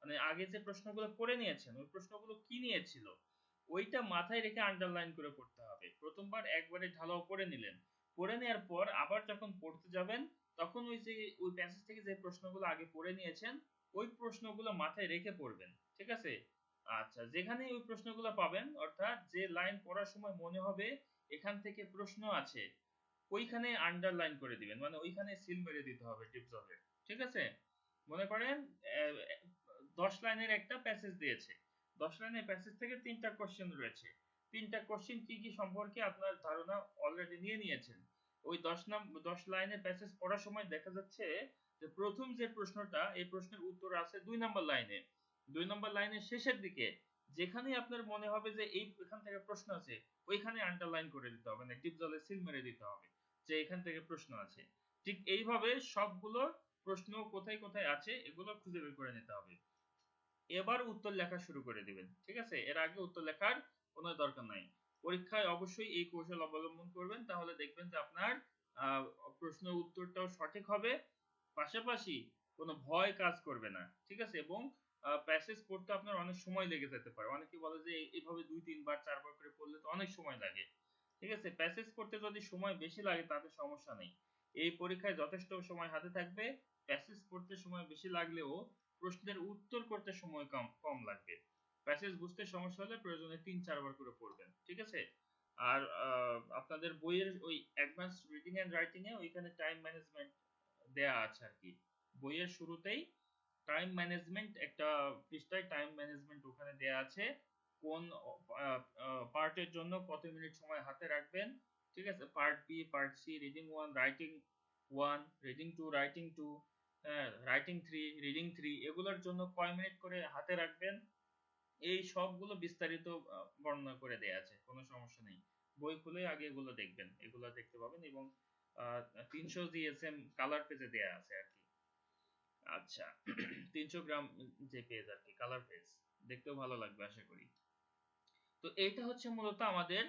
মানে আগে যে প্রশ্নগুলো পড়ে নিয়েছেন ওই প্রশ্নগুলো কি নিয়েছিল ওইটা মাথায় রেখে আন্ডারলাইন করে পড়তে হবে। প্রথমবার একবারে ঢালাও পড়ে নিলেন, পড়ে নেওয়ার পর আবার যখন পড়তে যাবেন তখন ওই যে ওই প্যাসেজ থেকে যে প্রশ্নগুলো আগে পড়ে নিয়েছেন ওই প্রশ্নগুলো মাথায় রেখে পড়বেন। ঠিক আছে? আচ্ছা, যেখানে ওই প্রশ্নগুলো পাবেন, অর্থাৎ যে লাইন পড়ার সময় মনে হবে এখান থেকে প্রশ্ন আছে, ওইখানে আন্ডারলাইন করে দিবেন, মানে ওইখানে সিল মেরে দিতে হবে টিপ জলের। ঠিক আছে? মনে করেন 10 লাইনের একটা প্যাসেজ দিয়েছে, 10 লাইনের প্যাসেজ থেকে 3টা কোশ্চেন রয়েছে, 3টা কোশ্চেন কি কি সম্পর্কে আপনার ধারণা অলরেডি নিয়ে নিয়েছেন। ওই 10 লাইনের প্যাসেজ পড়ার সময় দেখা যাচ্ছে যে প্রথম যে প্রশ্নটা এই প্রশ্নের উত্তর আছে 2 নাম্বার লাইনে, 2 নাম্বার লাইনের শেষের দিকে যেখানেই আপনার মনে হবে যে এই এখান থেকে প্রশ্ন আছে ওইখানে আন্ডারলাইন করে দিতে হবে, মানে টিপ জলে সিল মেরে দিতে হবে যে এখান থেকে প্রশ্ন আছে। ঠিক এইভাবে সবগুলো প্রশ্ন কোথায় কোথায় আছে এগুলো খুঁজে বের করে নিতে হবে। এবার উত্তর লেখা শুরু করে দিবেন। ঠিক আছে? এর আগে উত্তর লেখার কোনো দরকার নাই। পরীক্ষায় অবশ্যই এই কৌশল অবলম্বন করবেন, তাহলে দেখবেন যে আপনার আহ, প্রশ্নের উত্তরটাও সঠিক হবে, পাশাপাশি কোনো ভয় কাজ করবে না। ঠিক আছে? এবং প্যাসেজ পড়তে আপনার অনেক সময় লেগে যেতে পারে, অনেকে বলে যে এইভাবে 2 3 বার 4 বার করে পড়লে তো অনেক সময় লাগে। ঠিক আছে? প্যাসেজ পড়তে যদি সময় বেশি লাগে তাতে সমস্যা নেই, এই পরীক্ষায় যথেষ্ট সময় হাতে থাকবে। প্যাসেজ পড়তে সময় বেশি লাগলেও প্রশ্নের উত্তর করতে সময় কম কম লাগবে। প্যাসেজ বুঝতে সমস্যা হলে প্রয়োজনে 3 4 বার করে পড়বেন। ঠিক আছে? আর আপনাদের বইয়ের ওই অ্যাডভান্স রিডিং এন্ড রাইটিং এ ওইখানে টাইম ম্যানেজমেন্ট দেয়া আছে আর কি। বইয়ের শুরুতেই টাইম ম্যানেজমেন্ট একটা পৃষ্ঠায় টাইম ম্যানেজমেন্ট ওখানে দেয়া আছে, কোন পার্টের জন্য কত মিনিট সময় হাতে রাখবেন। ঠিক আছে? Part B, part C, reading 1, writing 1, reading 2, writing 2, writing 3, reading 3, এগুলোর জন্য কয় মিনিট করে হাতে রাখবেন, এই সবগুলো বিস্তারিত বর্ণনা করে দেয়া আছে, কোনো সমস্যা নেই। বই খুলে আগে এগুলো দেখবেন, এগুলো দেখতে পাবেন। এবং 300 জিএসএম কালার পেজে দেয়া আছে আর কি। আচ্ছা, 300 গ্রাম যে পেজ আর কি, কালার পেজ, দেখতেও ভালো লাগবে আশা করি। তো এইটা হচ্ছে মূলত আমাদের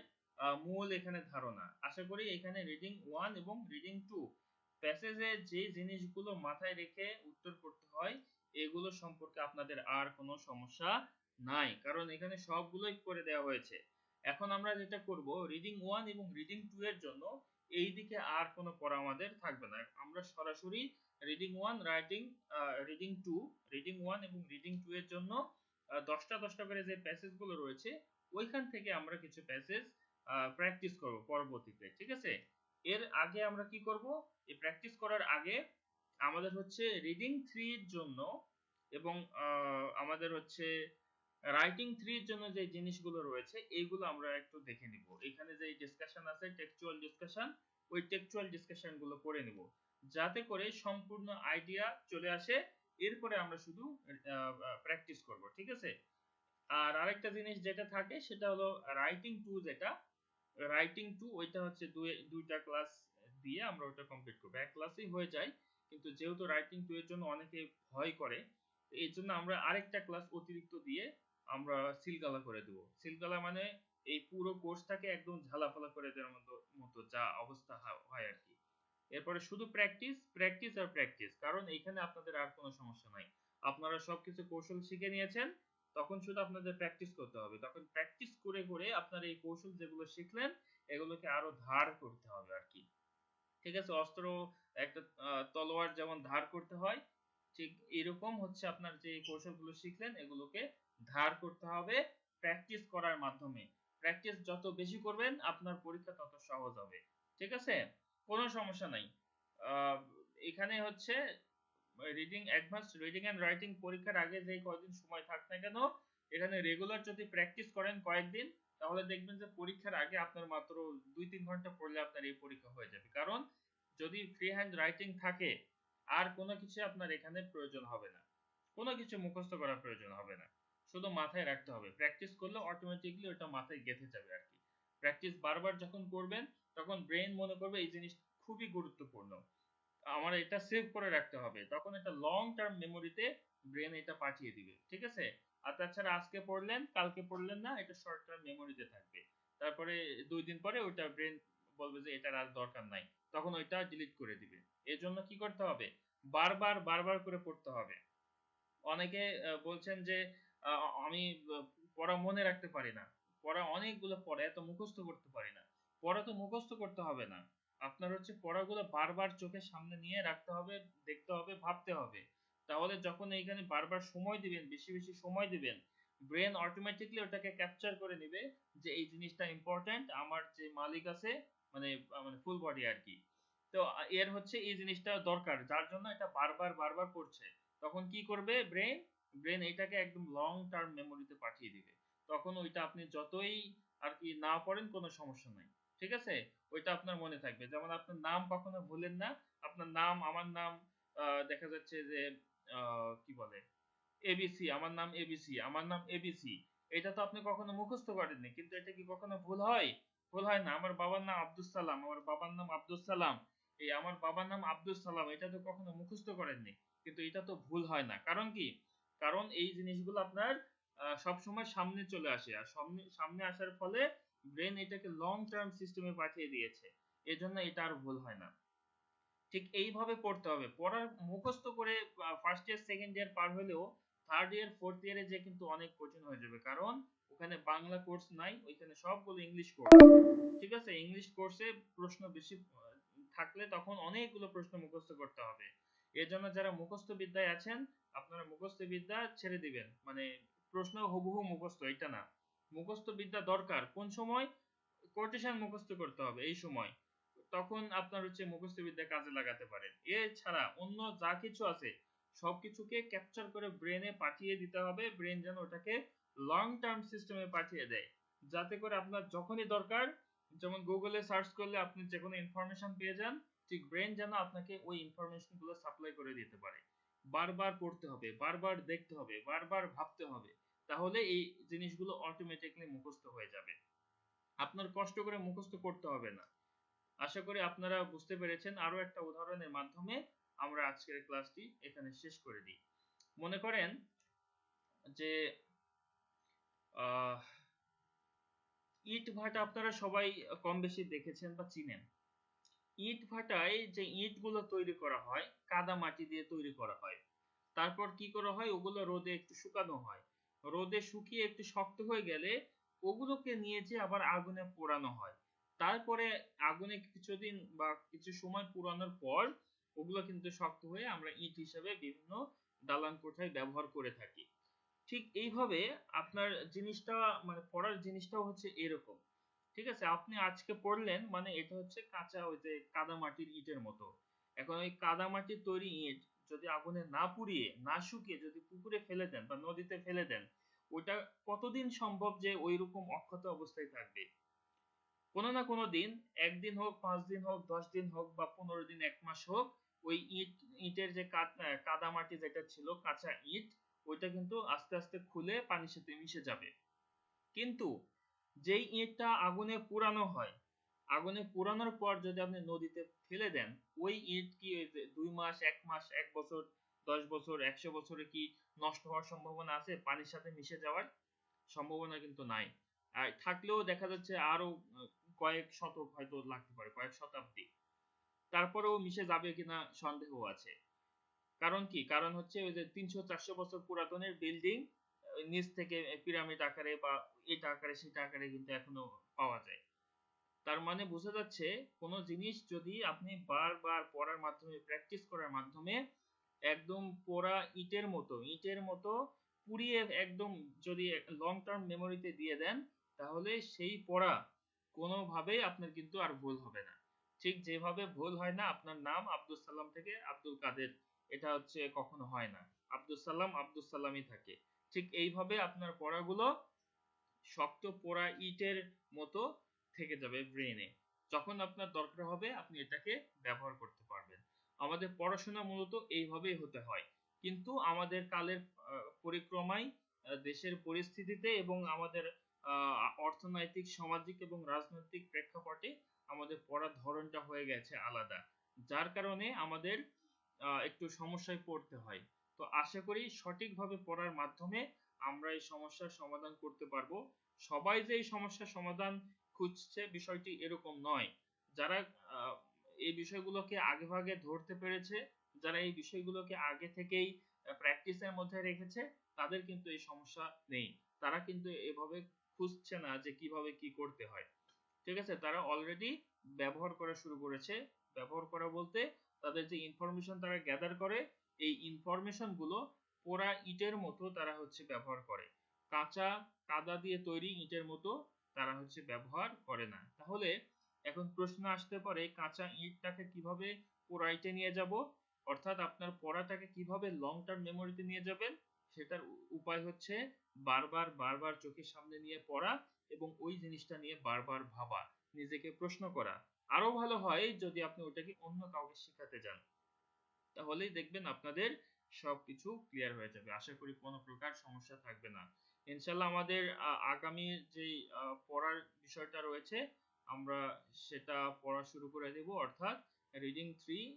মূল এখানে ধারণা। আশা করি এখানে রিডিং 1 এবং রিডিং 2 প্যাসেজে যে জিনিসগুলো মাথায় রেখে উত্তর করতে হয় এগুলো সম্পর্কে আপনাদের আর কোনো সমস্যা নাই, কারণ এখানে সবগুলোই করে দেওয়া হয়েছে। এখন আমরা যেটা করব, রিডিং 1 এবং রিডিং 2 এর জন্য এই দিকে আর কোনো পড়া আমাদের থাকবে না, আমরা সরাসরি রিডিং 1, রিডিং 2, রিডিং 1 এবং রিডিং 2 এর জন্য 10টা 10টা করে যে প্যাসেজ গুলো রয়েছে ওইখান থেকে আমরা কিছু প্যাসেজ প্র্যাকটিস করব পরবর্তীতে। ঠিক আছে? এর আগে আমরা কি করব, এই প্র্যাকটিস করার আগে আমাদের হচ্ছে রিডিং 3 এর জন্য এবং আমাদের হচ্ছে রাইটিং 3 এর জন্য যে জিনিসগুলো রয়েছে এইগুলো আমরা একটু দেখে নিব। এখানে যে ডিসকাশন আছে টেক্সচুয়াল ডিসকাশন, ওই টেক্সচুয়াল ডিসকাশন গুলো করে নিব যাতে করে সম্পূর্ণ আইডিয়া চলে আসে। এরপরে আমরা শুধু প্র্যাকটিস করব, ঠিক আছে? আর আরেকটা জিনিস যেটা থাকে সেটা হলো রাইটিং 2, যেটা রাইটিং 2 ওইটা হচ্ছে দুইটা ক্লাস দিয়ে আমরা ওটা কমপ্লিট করব। এক ক্লাসেই হয়ে যায়, কিন্তু যেহেতু রাইটিং 2 এর জন্য অনেকে ভয় করে, এই জন্য আমরা আরেকটা ক্লাস অতিরিক্ত দিয়ে আমরা সিলগালা করে দেব। সিলগালা মানে এই পুরো কোর্সটাকে একদম ঝালাফালা করে দেওয়ার মতো যা অবস্থা হয় আর কি। এরপরে শুধু প্র্যাকটিস প্র্যাকটিস আর প্র্যাকটিস, কারণ এখানে আপনাদের আর কোনো সমস্যা নাই। আপনারা সবকিছু কৌশল শিখে নিয়েছেন, তখন শুধু আপনাদের প্র্যাকটিস করতে হবে। তখন প্র্যাকটিস করে করে আপনারা এই কৌশল যেগুলো শিখলেন এগুলোকে আরো ধার করতে হবে আর কি। ঠিক আছে? অস্ত্র একটা তলোয়ার যেমন ধার করতে হয়, ঠিক এরকম হচ্ছে আপনার যে কৌশলগুলো শিখলেন এগুলোকে ধার করতে হবে প্র্যাকটিস করার মাধ্যমে। প্র্যাকটিস যত বেশি করবেন আপনার পরীক্ষা তত সহজ হবে। ঠিক আছে? কোনো সমস্যা নাই। আহ, এখানে হচ্ছে reading advance reading and writing পরীক্ষার আগে যে কয়দিন সময় থাক না কেন, এখানে রেগুলার যদি প্র্যাকটিস করেন কয়েকদিন, তাহলে দেখবেন যে পরীক্ষার আগে আপনার মাত্র 2-3 ঘন্টা পড়লে আপনার এই পরীক্ষা হয়ে যাবে। কারণ যদি ফ্রি হ্যান্ড রাইটিং থাকে আর কোনো কিছু আপনার এখানে প্রয়োজন হবে না, কোনো কিছু মুখস্থ করার প্রয়োজন হবে না, শুধু মাথায় রাখতে হবে। প্র্যাকটিস করলে অটোমেটিকলি ওটা মাথায় গেঁথে যাবে আর কি। প্র্যাকটিস বারবার যখন করবেন তখন ব্রেন মনে করবে এই জিনিস খুবই গুরুত্বপূর্ণ, আমার এটা সেভ করে রাখতে হবে, তখন এটা লং টার্ম মেমোরিতে ব্রেন এটা পাঠিয়ে দিবে। ঠিক আছে? আর তাছাড়া আজকে পড়লেন কালকে পড়লেন না, এটা শর্ট টার্ম মেমোরিতে থাকবে। তারপরে 2 দিন পরে ওইটা ব্রেন বলবে যে এটার আর দরকার নাই, তখন ওইটা ডিলিট করে দিবে। এর জন্য কি করতে হবে? বারবার বারবার করে পড়তে হবে। অনেকে বলছেন যে আমি পড়া মনে রাখতে পারি না। পড়া অনেকগুলো পড়া এত মুখস্থ করতে পারি না। পড়া তো মুখস্থ করতে হবে না, আপনার হচ্ছে পড়াগুলো বারবার চোখের সামনে নিয়ে রাখতে হবে, দেখতে হবে, ভাবতে হবে। তাহলে যখন এইখানে বারবার সময় দিবেন, বেশি বেশি সময় দিবেন, ব্রেন অটোমেটিকলি ওটাকে ক্যাপচার করে নেবে যে এই জিনিসটা ইম্পর্টেন্ট, আমার যে মালিক আছে, মানে মানে ফুল বডি আর কি। তো এর হচ্ছে এই জিনিসটা দরকার, যার জন্য এটা বারবার বারবার পড়ছে। তখন কি করবে ব্রেন? ব্রেন এটাকে একদম লং টার্ম মেমোরিতে পাঠিয়ে দিবে। তখন ওইটা আপনি যতই আর কি না পড়েন কোনো সমস্যা নাই। ঠিক আছে? ওইটা আপনার মনে থাকবে। যেমন আপনার নাম কখনো ভুলেন না। আপনার নাম, আমার নাম, দেখা যাচ্ছে যে কি বলে এবিসি, আমার নাম এবিসি, আমার নাম এবিসি। এটা তো আপনি কখনো মুখস্থ করেননি, কিন্তু এটা কি কখনো ভুল হয়? ভুল হয় না। আমার বাবার নাম আব্দুল সালাম, আমার বাবার নাম আব্দুল সালাম, এই আমার বাবার নাম আব্দুল সালাম, এটা তো কখনো মুখস্থ করেননি, কিন্তু এটা তো ভুল হয় না। কারণ কি? কারণ এই জিনিসগুলো আপনার সব সময় সামনে চলে আসে, আর সামনে সামনে আসার ফলে ব্রেন এটাকে লং টার্ম সিস্টেমে পাঠিয়ে দিয়েছে। এজন্য এটা আর ভুল হয় না। ঠিক এইভাবে পড়তে হবে। পড়ার মুখস্থ করে ফার্স্ট ইয়ার সেকেন্ড ইয়ার পার হলেও থার্ড ইয়ার ফোর্থ ইয়ারে যে কিন্তু অনেক কঠিন হয়ে যাবে, কারণ ওখানে বাংলা কোর্স নাই, ওইখানে সবগুলো ইংলিশ কোর্স। ঠিক আছে? ইংলিশ কোর্সে প্রশ্ন বেশি থাকলে তখন অনেকগুলো প্রশ্ন মুখস্থ করতে হবে। এর জন্য যারা মুখস্থ বিদ্যায় আছেন, আপনারা মুখস্থ বিদ্যা ছেড়ে দিবেন। মানে প্রশ্ন হুবহু মুখস্থ এটা না, মুখস্থ বিদ্যা দরকার কোন সময়? কোটেশন মুখস্থ করতে হবে এই সময়, তখন আপনার হচ্ছে মুখস্থ বিদ্যা কাজে লাগাতে পারেন। এছাড়া অন্য যা কিছু আছে সবকিছুকে ক্যাপচার করে ব্রেনে পাঠিয়ে দিতে হবে, ব্রেন যেন ওটাকে লং টার্ম সিস্টেমে পাঠিয়ে দেয়, যাতে করে আপনার যখনই দরকার, যেমন গুগলে সার্চ করলে আপনি যে কোনো ইনফরমেশন পেয়ে যান, ঠিক ব্রেন যেন আপনাকে ওই ইনফরমেশন গুলো সাপ্লাই করে দিতে পারে। বারবার পড়তে হবে, বারবার দেখতে হবে, বারবার ভাবতে হবে, তাহলে এই জিনিসগুলো অটোমেটিকলি মুখস্থ হয়ে যাবে। আপনার কষ্ট করে মুখস্থ করতে হবে না। আশা করি আপনারা বুঝতে পেরেছেন। আরো একটা উদাহরণের মাধ্যমে আমরা আজকের ক্লাসটি এখানে শেষ করে দিই। মনে করেন যে আহ, ইট ভাটা আপনারা সবাই কম বেশি দেখেছেন বা চিনেন। ইট ভাটায় যে ইটগুলো তৈরি করা হয় কাদা মাটি দিয়ে তৈরি করা হয়। তারপর কি করা হয়? ওগুলো রোদে একটু শুকানো হয়। রোদে শুকিয়ে একটু শক্ত হয়ে গেলে ওগুলোকে নিয়ে যে আবার আগুনে পোড়ানো হয়। তারপরে আগুনে কিছুদিন বা কিছু সময় পোড়ানোর পর ওগুলো কিন্তু শক্ত হয়ে আমরা ইট হিসেবে বিভিন্ন দালান কোঠায় ব্যবহার করে থাকি। ঠিক এইভাবে আপনার জিনিসটা, মানে পড়ার জিনিসটাও হচ্ছে এরকম। ঠিক আছে? আপনি আজকে পড়লেন মানে এটা হচ্ছে কাঁচা ওই যে কাদা মাটির ইটের মতো। এখন ওই কাদামাটির তৈরি ইট যদি আগুনে না পুড়িয়ে না শুকিয়ে যদি পুকুরে ফেলে দেন বা নদীতে ফেলে দেন, ওটা কতদিন সম্ভব যে ওই রকম অক্ষত অবস্থায় থাকবে? কোনো না কোনো দিন, একদিন হোক, 5 দিন হোক, 10 দিন হোক, বা 15 দিন, 1 মাস হোক, ওই ইটের যে কাদামাটি যেটা ছিল, কাঁচা ইট, ওইটা কিন্তু আস্তে আস্তে খুলে পানির সাথে মিশে যাবে। কিন্তু যেই ইটটা আগুনে পোড়ানো হয়, আগুনে পোড়ানোর পর যদি আপনি নদীতে ফেলে দেন, ওই ইট কি ওই যে 2 মাস, 1 মাস, 1 বছর, 10 বছর, 100 বছরে কি নষ্ট হওয়ার সম্ভাবনা আছে? পানির সাথে মিশে যাওয়ার সম্ভাবনা কিন্তু নাই। আর থাকলেও দেখা যাচ্ছে আরো কয়েক শতক হয়তো লাগতে পারে, কয়েক শতাব্দী। তারপরেও মিশে যাবে কিনা সন্দেহ আছে। কারণ কি? কারণ হচ্ছে ওই যে 300-400 বছর পুরাতনের বিল্ডিং নিচ থেকে পিরামিড আকারে বা এটা আকারে সেটা আকারে কিন্তু এখনো পাওয়া যায়। তার মানে বোঝা যাচ্ছে কোনো জিনিস যদি আপনি বারবার পড়ার মাধ্যমে, প্র্যাকটিস করার মাধ্যমে একদম পোড়া ইটের মতো পুড়িয়ে একদম যদি লং টার্ম মেমোরিতে দিয়ে দেন, তাহলে সেই পড়া কোনোভাবেই আপনার কিন্তু আর ভুল হবে না। ঠিক যেভাবে ভুল হয় না আপনার নাম আব্দুল সালাম থেকে আব্দুল কাদের, এটা হচ্ছে কখনো হয় না। আব্দুল সালাম আব্দুল সালামই থাকে। ঠিক এইভাবে আপনার পড়াগুলো শক্ত পোড়া ইটের মতো থেকে যাবে ব্রেনে। যখন আপনার দরকার হবে আপনি এটাকে ব্যবহার করতে পারবেন। আমাদের পড়াশোনা মূলত এইভাবেই হতে হয়। কিন্তু আমাদের কালের পরিক্রমায়, দেশের পরিস্থিতিতে এবং আমাদের অর্থনৈতিক, সামাজিক এবং রাজনৈতিক প্রেক্ষাপটে আমাদের পড়ার ধরনটা হয়ে গেছে আলাদা, যার কারণে আমাদের একটু সমস্যায় পড়তে হয়। তো আশা করি সঠিকভাবে পড়ার মাধ্যমে আমরা এই সমস্যার সমাধান করতে পারবো। সবাই যে এই সমস্যার সমাধান খুঁজছে বিষয়টি এরকম নয়। যারা আহ, এই বিষয়গুলোকে আগেভাগে ধরতে পেরেছে, যারা এই বিষয়গুলোকে আগে থেকেই প্র্যাকটিসের মধ্যে রেখেছে, তাদের কিন্তু এই সমস্যা নেই। তারা কিন্তু এভাবে খুঁজছে না যে কিভাবে কি করতে হয়। ঠিক আছে, তারা অলরেডি ব্যবহার করা শুরু করেছে। ব্যবহার করা বলতে তাদের যে ইনফরমেশন তারা গ্যাদার করে, এই ইনফরমেশন গুলো পোড়া ইটের মতো তারা হচ্ছে ব্যবহার করে। কাঁচা কাদা দিয়ে তৈরি ইটের মতো তারা হচ্ছে ব্যবহার করে না। তাহলে এখন প্রশ্ন আসতে পারে, কাঁচা ইটটাকে কিভাবে পোড়া ইটে নিয়ে যাব, অর্থাৎ আপনার পড়াটাকে কিভাবে লং টার্ম মেমোরিতে নিয়ে যাবেন? সেটার উপায় হচ্ছে বারবার বারবার চোখের সামনে নিয়ে পড়া এবং ওই জিনিসটা নিয়ে বারবার ভাবা, নিজেকে প্রশ্ন করা। আরো ভালো হয় যদি আপনি ওটাকে অন্য কাউকে শেখাতে যান, তাহলেই দেখবেন আপনাদের সবকিছু ক্লিয়ার হয়ে যাবে। আশা করি কোনো প্রকার সমস্যা থাকবে না। ইনশাল্লাহ আমাদের আগামী যেই পড়ার বিষয়টা রয়েছে, আমরা সেটা পড়া শুরু করে দেব, অর্থাৎ রিডিং 3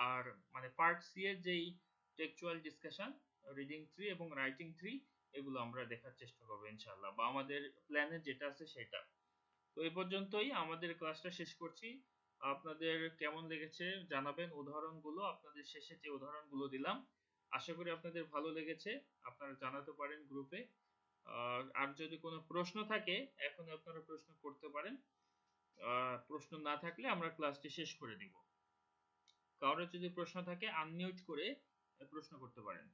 আর মানে পার্ট সি এর যেই টেক্সচুয়াল ডিসকাশন, রিডিং 3 এবং রাইটিং 3, এগুলো আমরা দেখার চেষ্টা করবো ইনশাল্লাহ, বা আমাদের প্ল্যানে যেটা আছে সেটা। তো এই পর্যন্তই আমাদের ক্লাসটা শেষ করছি। আপনাদের কেমন লেগেছে জানাবেন। উদাহরণগুলো আপনাদের শেষে যে উদাহরণগুলো দিলাম, আশা করি আপনাদের ভালো লেগেছে। আপনারা জানাতে পারেন গ্রুপে। আর যদি কোনো প্রশ্ন থাকে এখন আপনারা প্রশ্ন করতে পারেন। প্রশ্ন না থাকলে আমরা ক্লাসটি শেষ করে দিব। কারোর যদি প্রশ্ন থাকে আনমিউট করে প্রশ্ন করতে পারেন।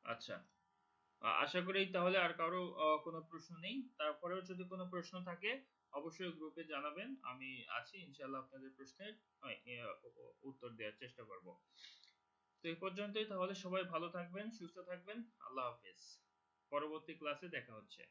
আচ্ছা, আশা করি তাহলে আর কারো কোনো প্রশ্ন নেই। তারপরেও যদি কোনো প্রশ্ন থাকে অবশ্যই গ্রুপে জানাবেন, আমি আছি ইনশাআল্লাহ আপনাদের প্রশ্নের উত্তর দেওয়ার চেষ্টা করব। তো এই পর্যন্তই তাহলে, সবাই ভালো থাকবেন, সুস্থ থাকবেন। আল্লাহ হাফেজ। পরবর্তী ক্লাসে দেখা হচ্ছে।